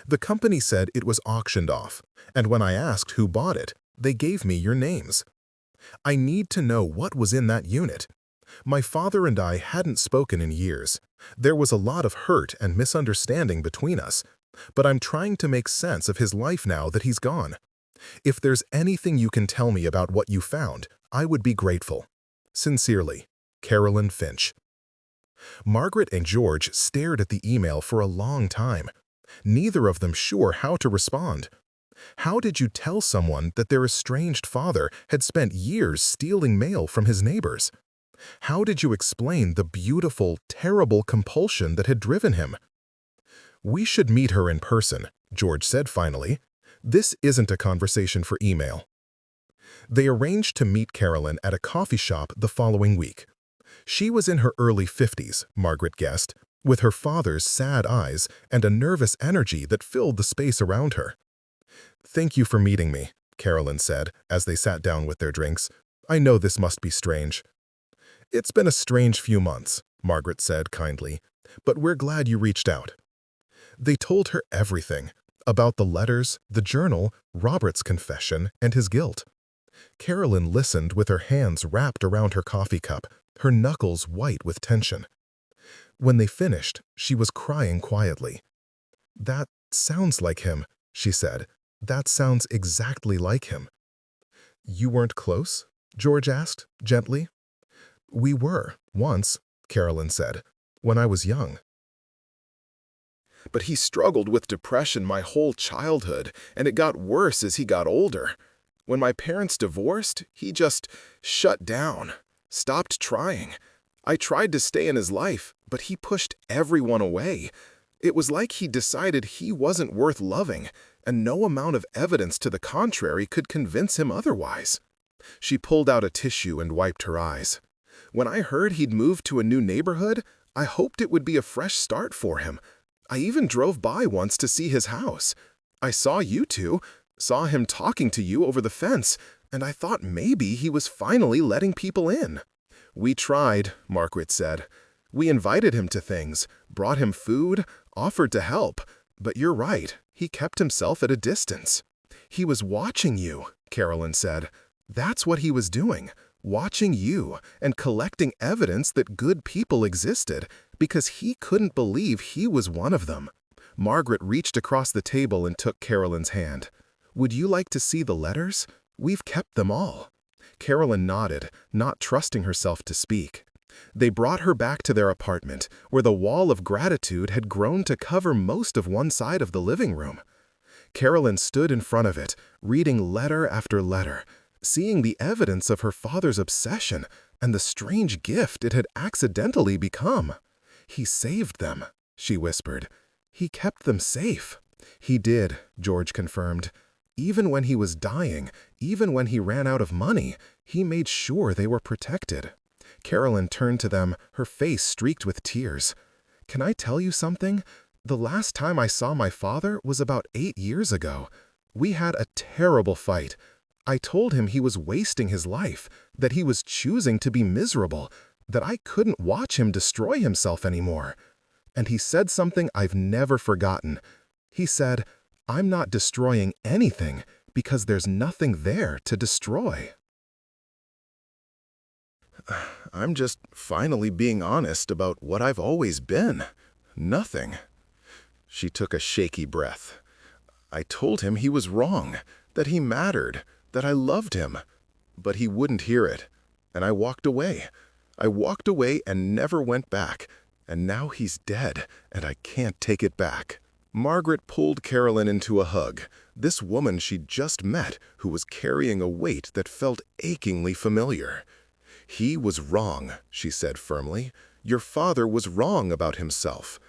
The company said it was auctioned off, and when I asked who bought it, they gave me your names. I need to know what was in that unit. My father and I hadn't spoken in years. There was a lot of hurt and misunderstanding between us, but I'm trying to make sense of his life now that he's gone. If there's anything you can tell me about what you found, I would be grateful. Sincerely, Carolyn Finch." Margaret and George stared at the email for a long time, neither of them sure how to respond. How did you tell someone that their estranged father had spent years stealing mail from his neighbors? How did you explain the beautiful, terrible compulsion that had driven him? "We should meet her in person," George said finally. "This isn't a conversation for email." They arranged to meet Carolyn at a coffee shop the following week. She was in her early 50s, Margaret guessed, with her father's sad eyes and a nervous energy that filled the space around her. "Thank you for meeting me," Carolyn said as they sat down with their drinks. "I know this must be strange." "It's been a strange few months," Margaret said kindly, "but we're glad you reached out." They told her everything, about the letters, the journal, Robert's confession, and his guilt. Carolyn listened with her hands wrapped around her coffee cup, her knuckles white with tension. When they finished, she was crying quietly. "That sounds like him," she said. "That sounds exactly like him." "You weren't close?" George asked, gently. "We were, once," Carolyn said, "when I was young. But he struggled with depression my whole childhood, and it got worse as he got older. When my parents divorced, he just shut down, stopped trying. I tried to stay in his life, but he pushed everyone away. It was like he decided he wasn't worth loving, and no amount of evidence to the contrary could convince him otherwise." She pulled out a tissue and wiped her eyes. "When I heard he'd moved to a new neighborhood, I hoped it would be a fresh start for him. I even drove by once to see his house. I saw you two, saw him talking to you over the fence, and I thought maybe he was finally letting people in." "We tried," Margaret said. "We invited him to things, brought him food, offered to help. But you're right, he kept himself at a distance." "He was watching you," Carolyn said. "That's what he was doing, watching you and collecting evidence that good people existed, because he couldn't believe he was one of them." Margaret reached across the table and took Carolyn's hand. "Would you like to see the letters? We've kept them all." Carolyn nodded, not trusting herself to speak. They brought her back to their apartment, where the wall of gratitude had grown to cover most of one side of the living room. Carolyn stood in front of it, reading letter after letter, seeing the evidence of her father's obsession and the strange gift it had accidentally become. "He saved them," she whispered. "He kept them safe. He did, George confirmed. Even when he was dying, even when he ran out of money, he made sure they were protected. Carolyn turned to them, her face streaked with tears. Can I tell you something? The last time I saw my father was about 8 years ago. We had a terrible fight. I told him he was wasting his life, that he was choosing to be miserable, that I couldn't watch him destroy himself anymore. And he said something I've never forgotten. He said, "I'm not destroying anything because there's nothing there to destroy." I'm just finally being honest about what I've always been. Nothing. She took a shaky breath. I told him he was wrong, that he mattered, that I loved him. But he wouldn't hear it, and I walked away. I walked away and never went back, and now he's dead, and I can't take it back. Margaret pulled Carolyn into a hug, this woman she'd just met who was carrying a weight that felt achingly familiar. He was wrong, she said firmly. Your father was wrong about himself.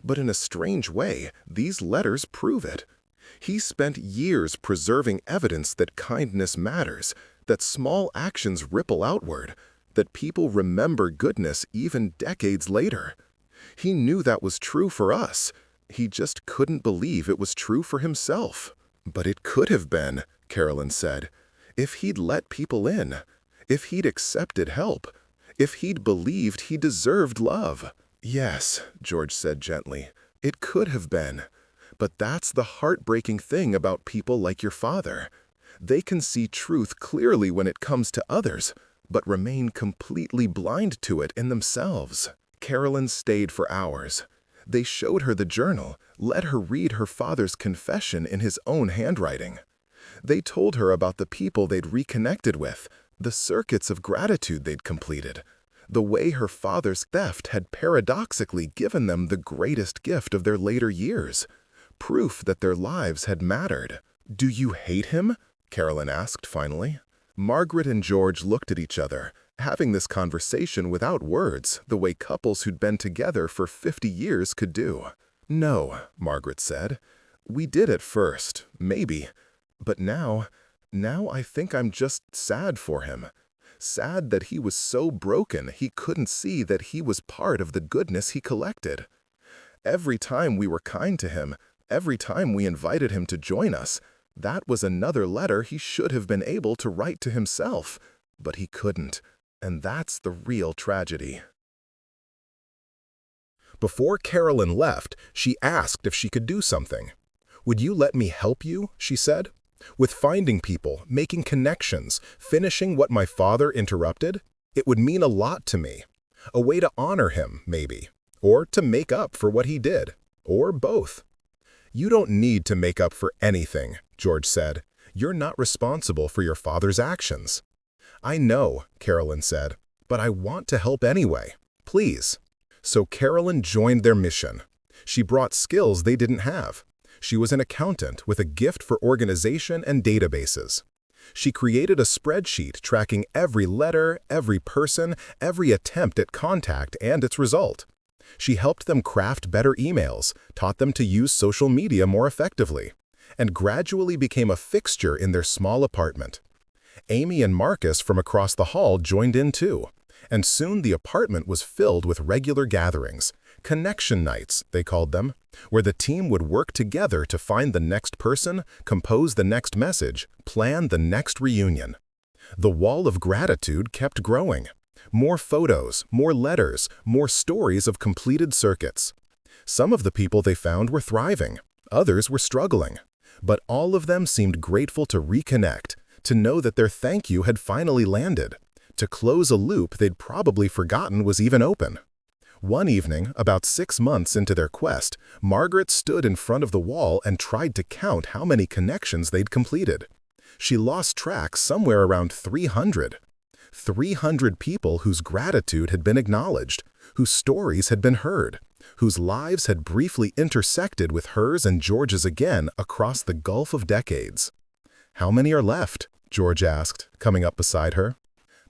But in a strange way, these letters prove it. He spent years preserving evidence that kindness matters, that small actions ripple outward, that people remember goodness even decades later. He knew that was true for us. He just couldn't believe it was true for himself. But it could have been, Carolyn said, if he'd let people in, if he'd accepted help, if he'd believed he deserved love. Yes, George said gently, it could have been. But that's the heartbreaking thing about people like your father. They can see truth clearly when it comes to others, but remain completely blind to it in themselves. Carolyn stayed for hours. They showed her the journal, let her read her father's confession in his own handwriting. They told her about the people they'd reconnected with, the circuits of gratitude they'd completed, the way her father's theft had paradoxically given them the greatest gift of their later years, proof that their lives had mattered. "Do you hate him?" Carolyn asked finally. Margaret and George looked at each other, having this conversation without words, the way couples who'd been together for 50 years could do. "No," Margaret said. "We did at first, maybe. But now I think I'm just sad for him. Sad that he was so broken he couldn't see that he was part of the goodness he collected. Every time we were kind to him, every time we invited him to join us, that was another letter he should have been able to write to himself. But he couldn't, and that's the real tragedy." Before Carolyn left, she asked if she could do something. "Would you let me help you?" she said. "With finding people, making connections, finishing what my father interrupted? It would mean a lot to me. A way to honor him, maybe. Or to make up for what he did. Or both." "You don't need to make up for anything," George said. "You're not responsible for your father's actions." "I know," Carolyn said, "but I want to help anyway. Please." So Carolyn joined their mission. She brought skills they didn't have. She was an accountant with a gift for organization and databases. She created a spreadsheet tracking every letter, every person, every attempt at contact and its result. She helped them craft better emails, taught them to use social media more effectively, and gradually became a fixture in their small apartment. Amy and Marcus from across the hall joined in too, and soon the apartment was filled with regular gatherings, connection nights, they called them, where the team would work together to find the next person, compose the next message, plan the next reunion. The wall of gratitude kept growing. More photos, more letters, more stories of completed circuits. Some of the people they found were thriving, others were struggling, but all of them seemed grateful to reconnect, to know that their thank you had finally landed, to close a loop they'd probably forgotten was even open. One evening, about 6 months into their quest, Margaret stood in front of the wall and tried to count how many connections they'd completed. She lost track somewhere around 300. 300 people whose gratitude had been acknowledged, whose stories had been heard, whose lives had briefly intersected with hers and George's again across the gulf of decades. "How many are left?" George asked, coming up beside her.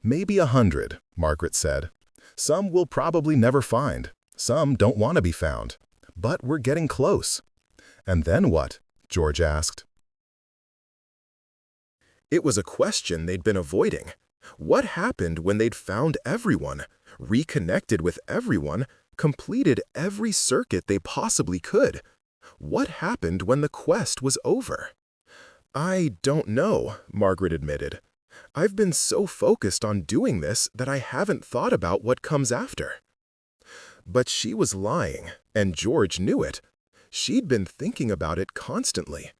"Maybe 100, Margaret said. "Some we'll probably never find. Some don't want to be found. But we're getting close." "And then what?" George asked. It was a question they'd been avoiding. What happened when they'd found everyone, reconnected with everyone, completed every circuit they possibly could? What happened when the quest was over? "I don't know," Margaret admitted. "I've been so focused on doing this that I haven't thought about what comes after." But she was lying, and George knew it. She'd been thinking about it constantly.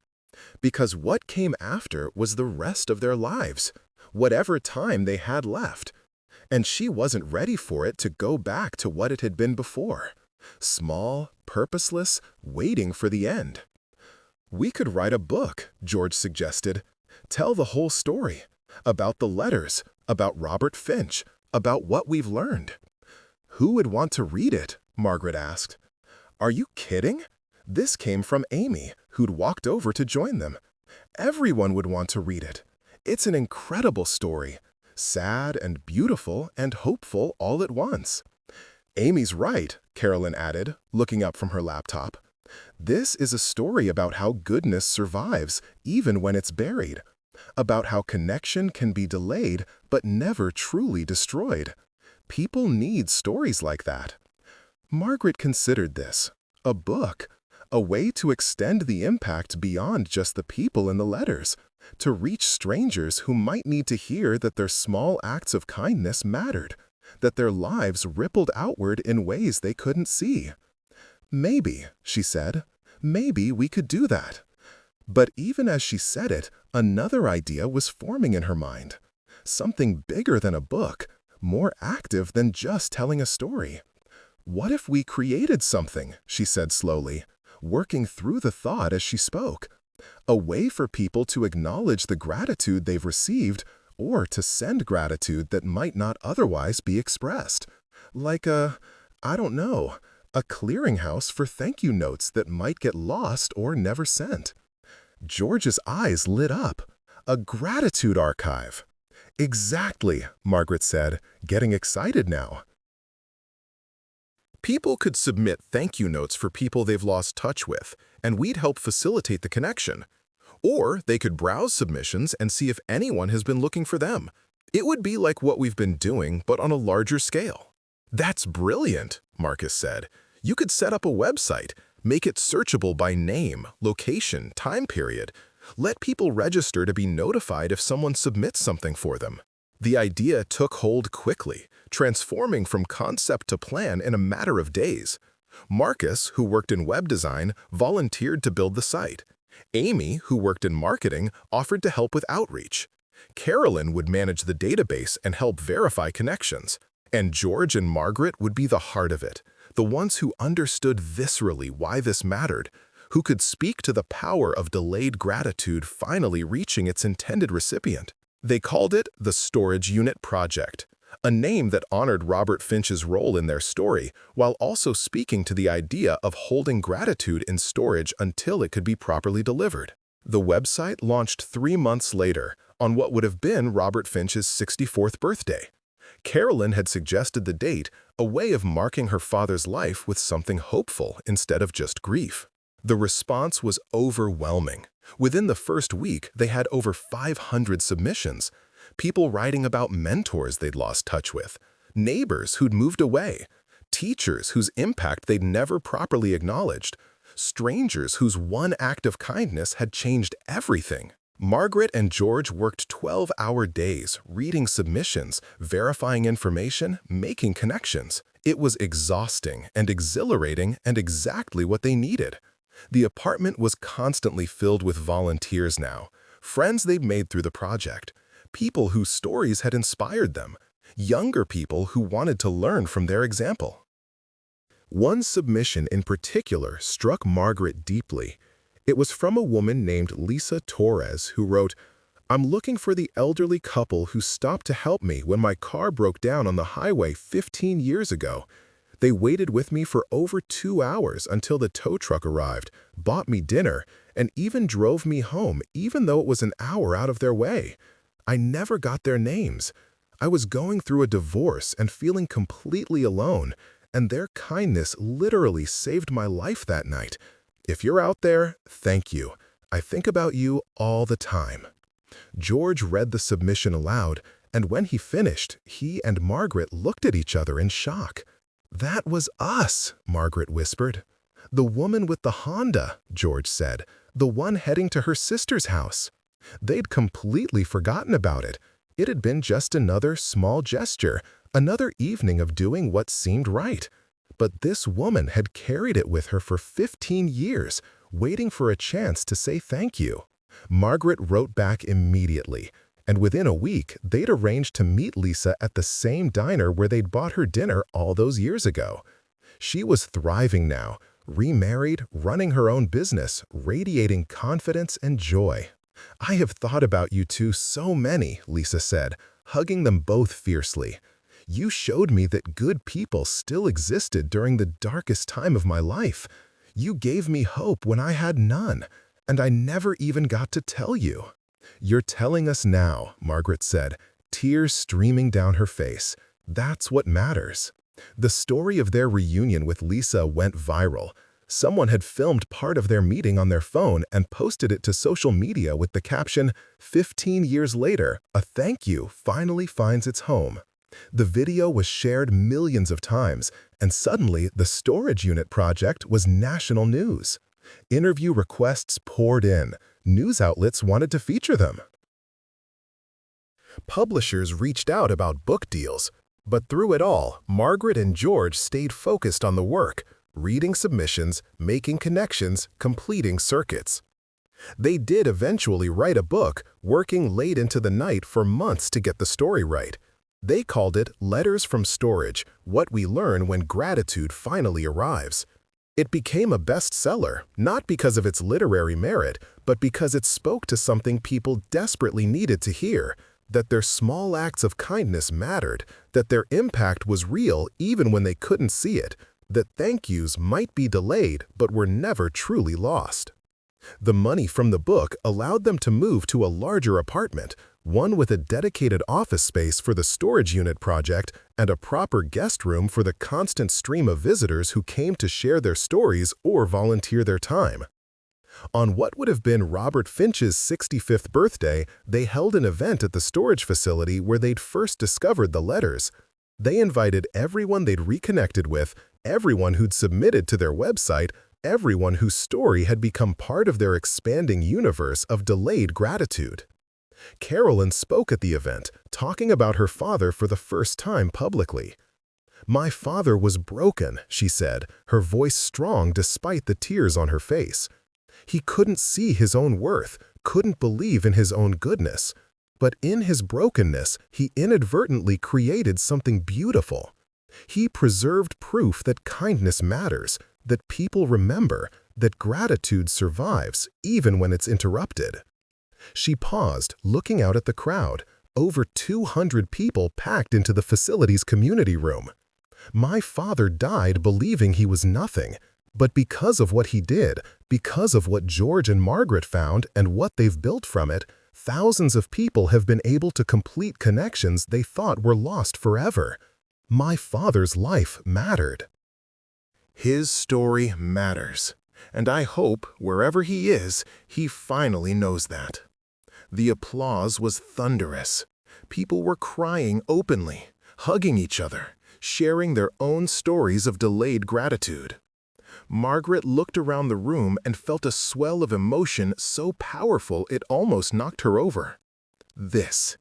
Because what came after was the rest of their lives, whatever time they had left. And she wasn't ready for it to go back to what it had been before. Small, purposeless, waiting for the end. "We could write a book," George suggested. "Tell the whole story. About the letters, about Robert Finch, about what we've learned." "Who would want to read it?" Margaret asked. "Are you kidding?" This came from Amy, who'd walked over to join them. "Everyone would want to read it. It's an incredible story. Sad and beautiful and hopeful all at once." "Amy's right," Carolyn added, looking up from her laptop. "This is a story about how goodness survives even when it's buried. About how connection can be delayed but never truly destroyed. People need stories like that." Margaret considered this. A book. A way to extend the impact beyond just the people in the letters, to reach strangers who might need to hear that their small acts of kindness mattered, that their lives rippled outward in ways they couldn't see. "Maybe," she said, "maybe we could do that." But even as she said it, another idea was forming in her mind. Something bigger than a book, more active than just telling a story. "What if we created something?" she said slowly, working through the thought as she spoke. "A way for people to acknowledge the gratitude they've received, or to send gratitude that might not otherwise be expressed. Like I don't know, a clearinghouse for thank you notes that might get lost or never sent." George's eyes lit up. "A gratitude archive." "Exactly," Margaret said, getting excited now. "People could submit thank you notes for people they've lost touch with, and we'd help facilitate the connection. Or they could browse submissions and see if anyone has been looking for them. It would be like what we've been doing, but on a larger scale." "That's brilliant," Marcus said. "You could set up a website, make it searchable by name, location, time period. Let people register to be notified if someone submits something for them." The idea took hold quickly, transforming from concept to plan in a matter of days. Marcus, who worked in web design, volunteered to build the site. Amy, who worked in marketing, offered to help with outreach. Carolyn would manage the database and help verify connections. And George and Margaret would be the heart of it, the ones who understood viscerally why this mattered, who could speak to the power of delayed gratitude finally reaching its intended recipient. They called it the Storage Unit Project, a name that honored Robert Finch's role in their story while also speaking to the idea of holding gratitude in storage until it could be properly delivered. The website launched 3 months later, on what would have been Robert Finch's 64th birthday. Carolyn had suggested the date, a way of marking her father's life with something hopeful instead of just grief. The response was overwhelming. Within the first week, they had over 500 submissions. People writing about mentors they'd lost touch with, neighbors who'd moved away, teachers whose impact they'd never properly acknowledged, strangers whose one act of kindness had changed everything. Margaret and George worked 12-hour days, reading submissions, verifying information, making connections. It was exhausting and exhilarating and exactly what they needed. The apartment was constantly filled with volunteers now, friends they'd made through the project, people whose stories had inspired them, younger people who wanted to learn from their example. One submission in particular struck Margaret deeply. It was from a woman named Lisa Torres who wrote, "I'm looking for the elderly couple who stopped to help me when my car broke down on the highway 15 years ago. They waited with me for over 2 hours until the tow truck arrived, bought me dinner, and even drove me home even though it was an hour out of their way. I never got their names. I was going through a divorce and feeling completely alone, and their kindness literally saved my life that night. If you're out there, thank you. I think about you all the time." George read the submission aloud, and when he finished, he and Margaret looked at each other in shock. "That was us," Margaret whispered. "The woman with the Honda," George said, "the one heading to her sister's house." They'd completely forgotten about it. It had been just another small gesture, another evening of doing what seemed right. But this woman had carried it with her for 15 years, waiting for a chance to say thank you. Margaret wrote back immediately, and within a week, they'd arranged to meet Lisa at the same diner where they'd bought her dinner all those years ago. She was thriving now, remarried, running her own business, radiating confidence and joy. "I have thought about you two so many," Lisa said, hugging them both fiercely. "You showed me that good people still existed during the darkest time of my life. You gave me hope when I had none, and I never even got to tell you." "You're telling us now," Margaret said, tears streaming down her face. "That's what matters." The story of their reunion with Lisa went viral. Someone had filmed part of their meeting on their phone and posted it to social media with the caption, "15 years later, a thank you finally finds its home." The video was shared millions of times, and suddenly the storage unit project was national news. Interview requests poured in. News outlets wanted to feature them. Publishers reached out about book deals, but through it all, Margaret and George stayed focused on the work, reading submissions, making connections, completing circuits. They did eventually write a book, working late into the night for months to get the story right. They called it Letters from Storage: What We Learn When Gratitude Finally Arrives. It became a bestseller, not because of its literary merit, but because it spoke to something people desperately needed to hear, that their small acts of kindness mattered, that their impact was real even when they couldn't see it, that thank yous might be delayed but were never truly lost. The money from the book allowed them to move to a larger apartment, one with a dedicated office space for the storage unit project and a proper guest room for the constant stream of visitors who came to share their stories or volunteer their time. On what would have been Robert Finch's 65th birthday, they held an event at the storage facility where they'd first discovered the letters. They invited everyone they'd reconnected with, everyone who'd submitted to their website, everyone whose story had become part of their expanding universe of delayed gratitude. Carolyn spoke at the event, talking about her father for the first time publicly. "My father was broken," she said, her voice strong despite the tears on her face. "He couldn't see his own worth, couldn't believe in his own goodness. But in his brokenness, he inadvertently created something beautiful. He preserved proof that kindness matters, that people remember, that gratitude survives, even when it's interrupted." She paused, looking out at the crowd. Over 200 people packed into the facility's community room. "My father died believing he was nothing, but because of what he did, because of what George and Margaret found and what they've built from it, thousands of people have been able to complete connections they thought were lost forever. My father's life mattered." His story matters, and I hope, wherever he is, he finally knows that. The applause was thunderous. People were crying openly, hugging each other, sharing their own stories of delayed gratitude. Margaret looked around the room and felt a swell of emotion so powerful it almost knocked her over. This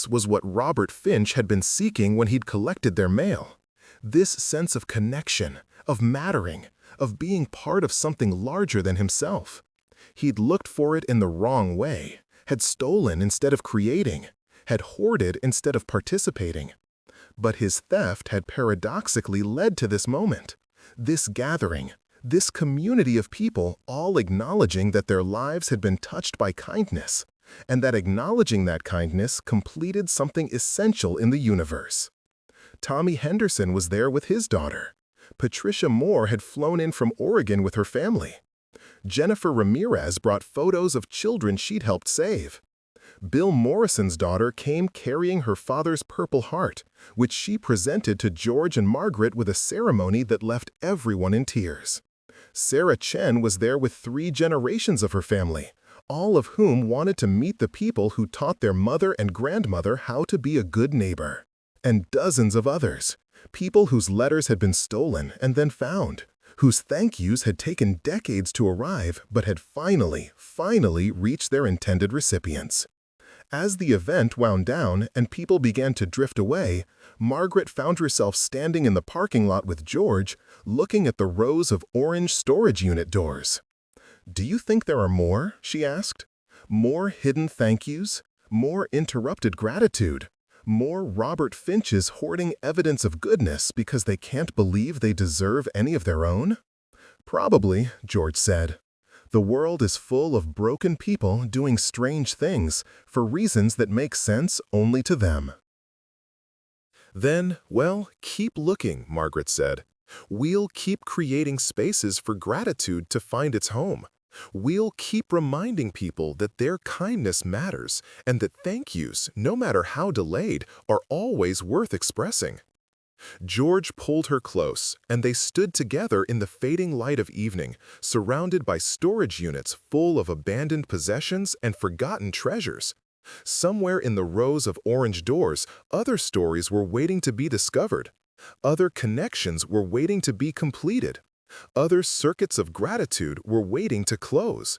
was what Robert Finch had been seeking when he'd collected their mail. This sense of connection, of mattering, of being part of something larger than himself. He'd looked for it in the wrong way, had stolen instead of creating, had hoarded instead of participating. But his theft had paradoxically led to this moment, this gathering, this community of people all acknowledging that their lives had been touched by kindness, and that acknowledging that kindness completed something essential in the universe. Tommy Henderson was there with his daughter. Patricia Moore had flown in from Oregon with her family. Jennifer Ramirez brought photos of children she'd helped save. Bill Morrison's daughter came carrying her father's Purple Heart, which she presented to George and Margaret with a ceremony that left everyone in tears. Sarah Chen was there with 3 generations of her family, all of whom wanted to meet the people who taught their mother and grandmother how to be a good neighbor. And dozens of others, people whose letters had been stolen and then found, whose thank yous had taken decades to arrive but had finally reached their intended recipients. As the event wound down and people began to drift away, Margaret found herself standing in the parking lot with George, looking at the rows of orange storage unit doors. "Do you think there are more?" she asked. "More hidden thank yous? More interrupted gratitude? More Robert Finches hoarding evidence of goodness because they can't believe they deserve any of their own?" "Probably," George said. "The world is full of broken people doing strange things for reasons that make sense only to them." "Then, well, keep looking," Margaret said. "We'll keep creating spaces for gratitude to find its home. We'll keep reminding people that their kindness matters and that thank yous, no matter how delayed, are always worth expressing." George pulled her close, and they stood together in the fading light of evening, surrounded by storage units full of abandoned possessions and forgotten treasures. Somewhere in the rows of orange doors, other stories were waiting to be discovered. Other connections were waiting to be completed. Other circuits of gratitude were waiting to close.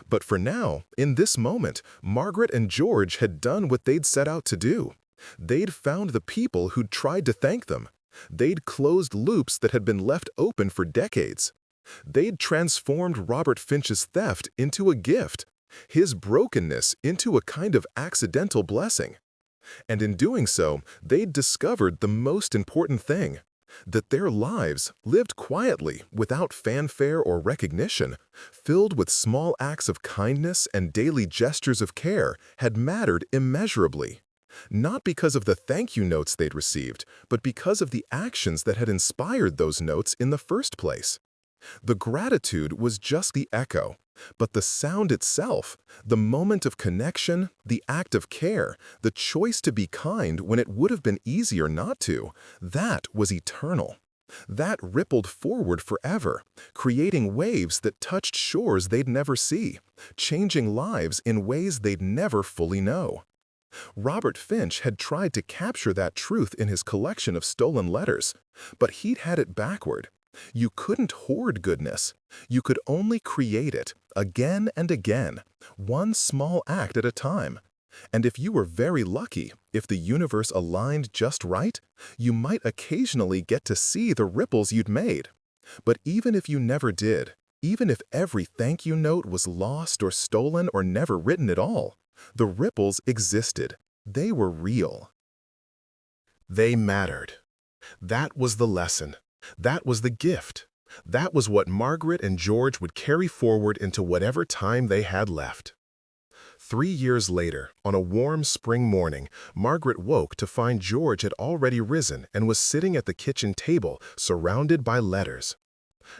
But for now, in this moment, Margaret and George had done what they'd set out to do. They'd found the people who'd tried to thank them. They'd closed loops that had been left open for decades. They'd transformed Robert Finch's theft into a gift, his brokenness into a kind of accidental blessing. And in doing so, they'd discovered the most important thing: that their lives, lived quietly, without fanfare or recognition, filled with small acts of kindness and daily gestures of care, had mattered immeasurably. Not because of the thank you notes they'd received, but because of the actions that had inspired those notes in the first place. The gratitude was just the echo, but the sound itself, the moment of connection, the act of care, the choice to be kind when it would have been easier not to, that was eternal. That rippled forward forever, creating waves that touched shores they'd never see, changing lives in ways they'd never fully know. Robert Finch had tried to capture that truth in his collection of stolen letters, but he'd had it backward. You couldn't hoard goodness. You could only create it, again and again, one small act at a time. And if you were very lucky, if the universe aligned just right, you might occasionally get to see the ripples you'd made. But even if you never did, even if every thank you note was lost or stolen or never written at all, the ripples existed. They were real. They mattered. That was the lesson. That was the gift. That was what Margaret and George would carry forward into whatever time they had left. 3 years later, on a warm spring morning, Margaret woke to find George had already risen and was sitting at the kitchen table, surrounded by letters.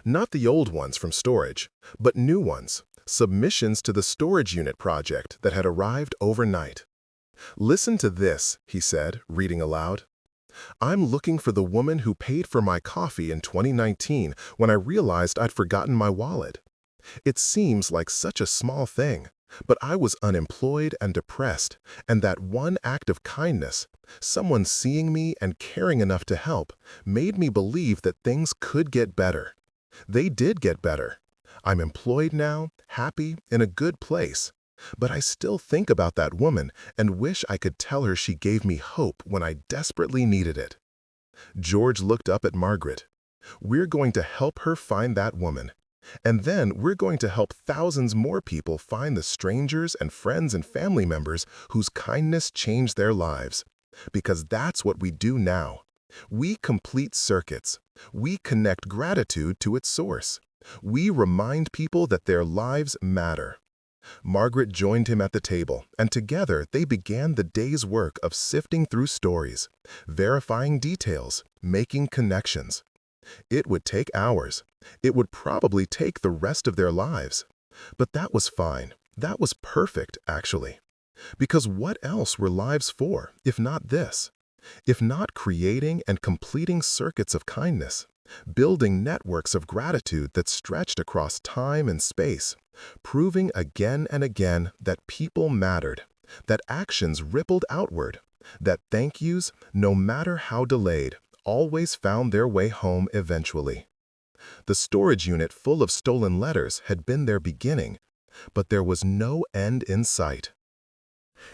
Not the old ones from storage, but new ones, submissions to the storage unit project that had arrived overnight. "Listen to this," he said, reading aloud. "I'm looking for the woman who paid for my coffee in 2019 when I realized I'd forgotten my wallet. It seems like such a small thing, but I was unemployed and depressed, and that one act of kindness, someone seeing me and caring enough to help, made me believe that things could get better. They did get better. I'm employed now, happy, in a good place. But I still think about that woman and wish I could tell her she gave me hope when I desperately needed it." George looked up at Margaret. "We're going to help her find that woman. And then we're going to help thousands more people find the strangers and friends and family members whose kindness changed their lives. Because that's what we do now. We complete circuits. We connect gratitude to its source. We remind people that their lives matter." Margaret joined him at the table, and together they began the day's work of sifting through stories, verifying details, making connections. It would take hours. It would probably take the rest of their lives. But that was fine. That was perfect, actually. Because what else were lives for, if not this? If not creating and completing circuits of kindness, building networks of gratitude that stretched across time and space, proving again and again that people mattered, that actions rippled outward, that thank yous, no matter how delayed, always found their way home eventually. The storage unit full of stolen letters had been their beginning, but there was no end in sight.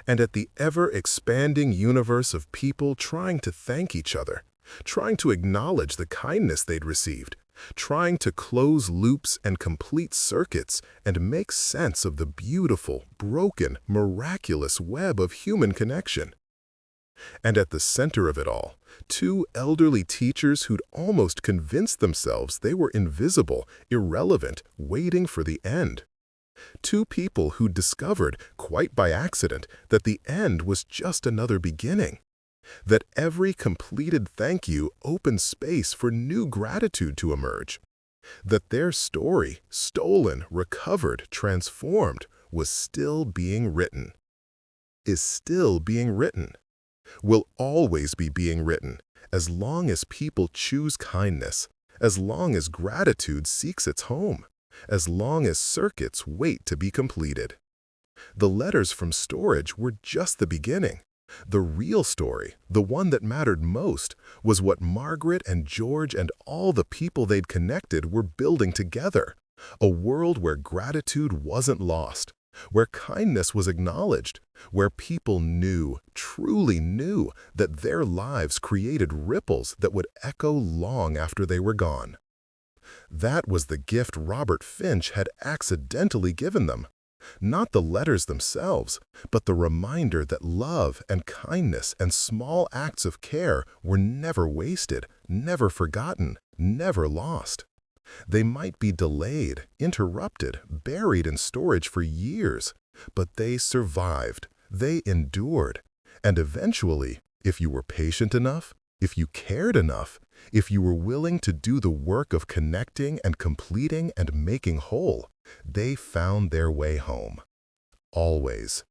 And at the ever-expanding universe of people trying to thank each other, trying to acknowledge the kindness they'd received, trying to close loops and complete circuits and make sense of the beautiful, broken, miraculous web of human connection. And at the center of it all, two elderly teachers who'd almost convinced themselves they were invisible, irrelevant, waiting for the end. Two people who'd discovered, quite by accident, that the end was just another beginning. That every completed thank you opened space for new gratitude to emerge. That their story, stolen, recovered, transformed, was still being written. Is still being written. Will always be being written, as long as people choose kindness, as long as gratitude seeks its home, as long as circuits wait to be completed. The letters from storage were just the beginning. The real story, the one that mattered most, was what Margaret and George and all the people they'd connected were building together. A world where gratitude wasn't lost, where kindness was acknowledged, where people knew, truly knew, that their lives created ripples that would echo long after they were gone. That was the gift Robert Finch had accidentally given them. Not the letters themselves, but the reminder that love and kindness and small acts of care were never wasted, never forgotten, never lost. They might be delayed, interrupted, buried in storage for years, but they survived, they endured, and eventually, if you were patient enough, if you cared enough, if you were willing to do the work of connecting and completing and making whole, they found their way home. Always.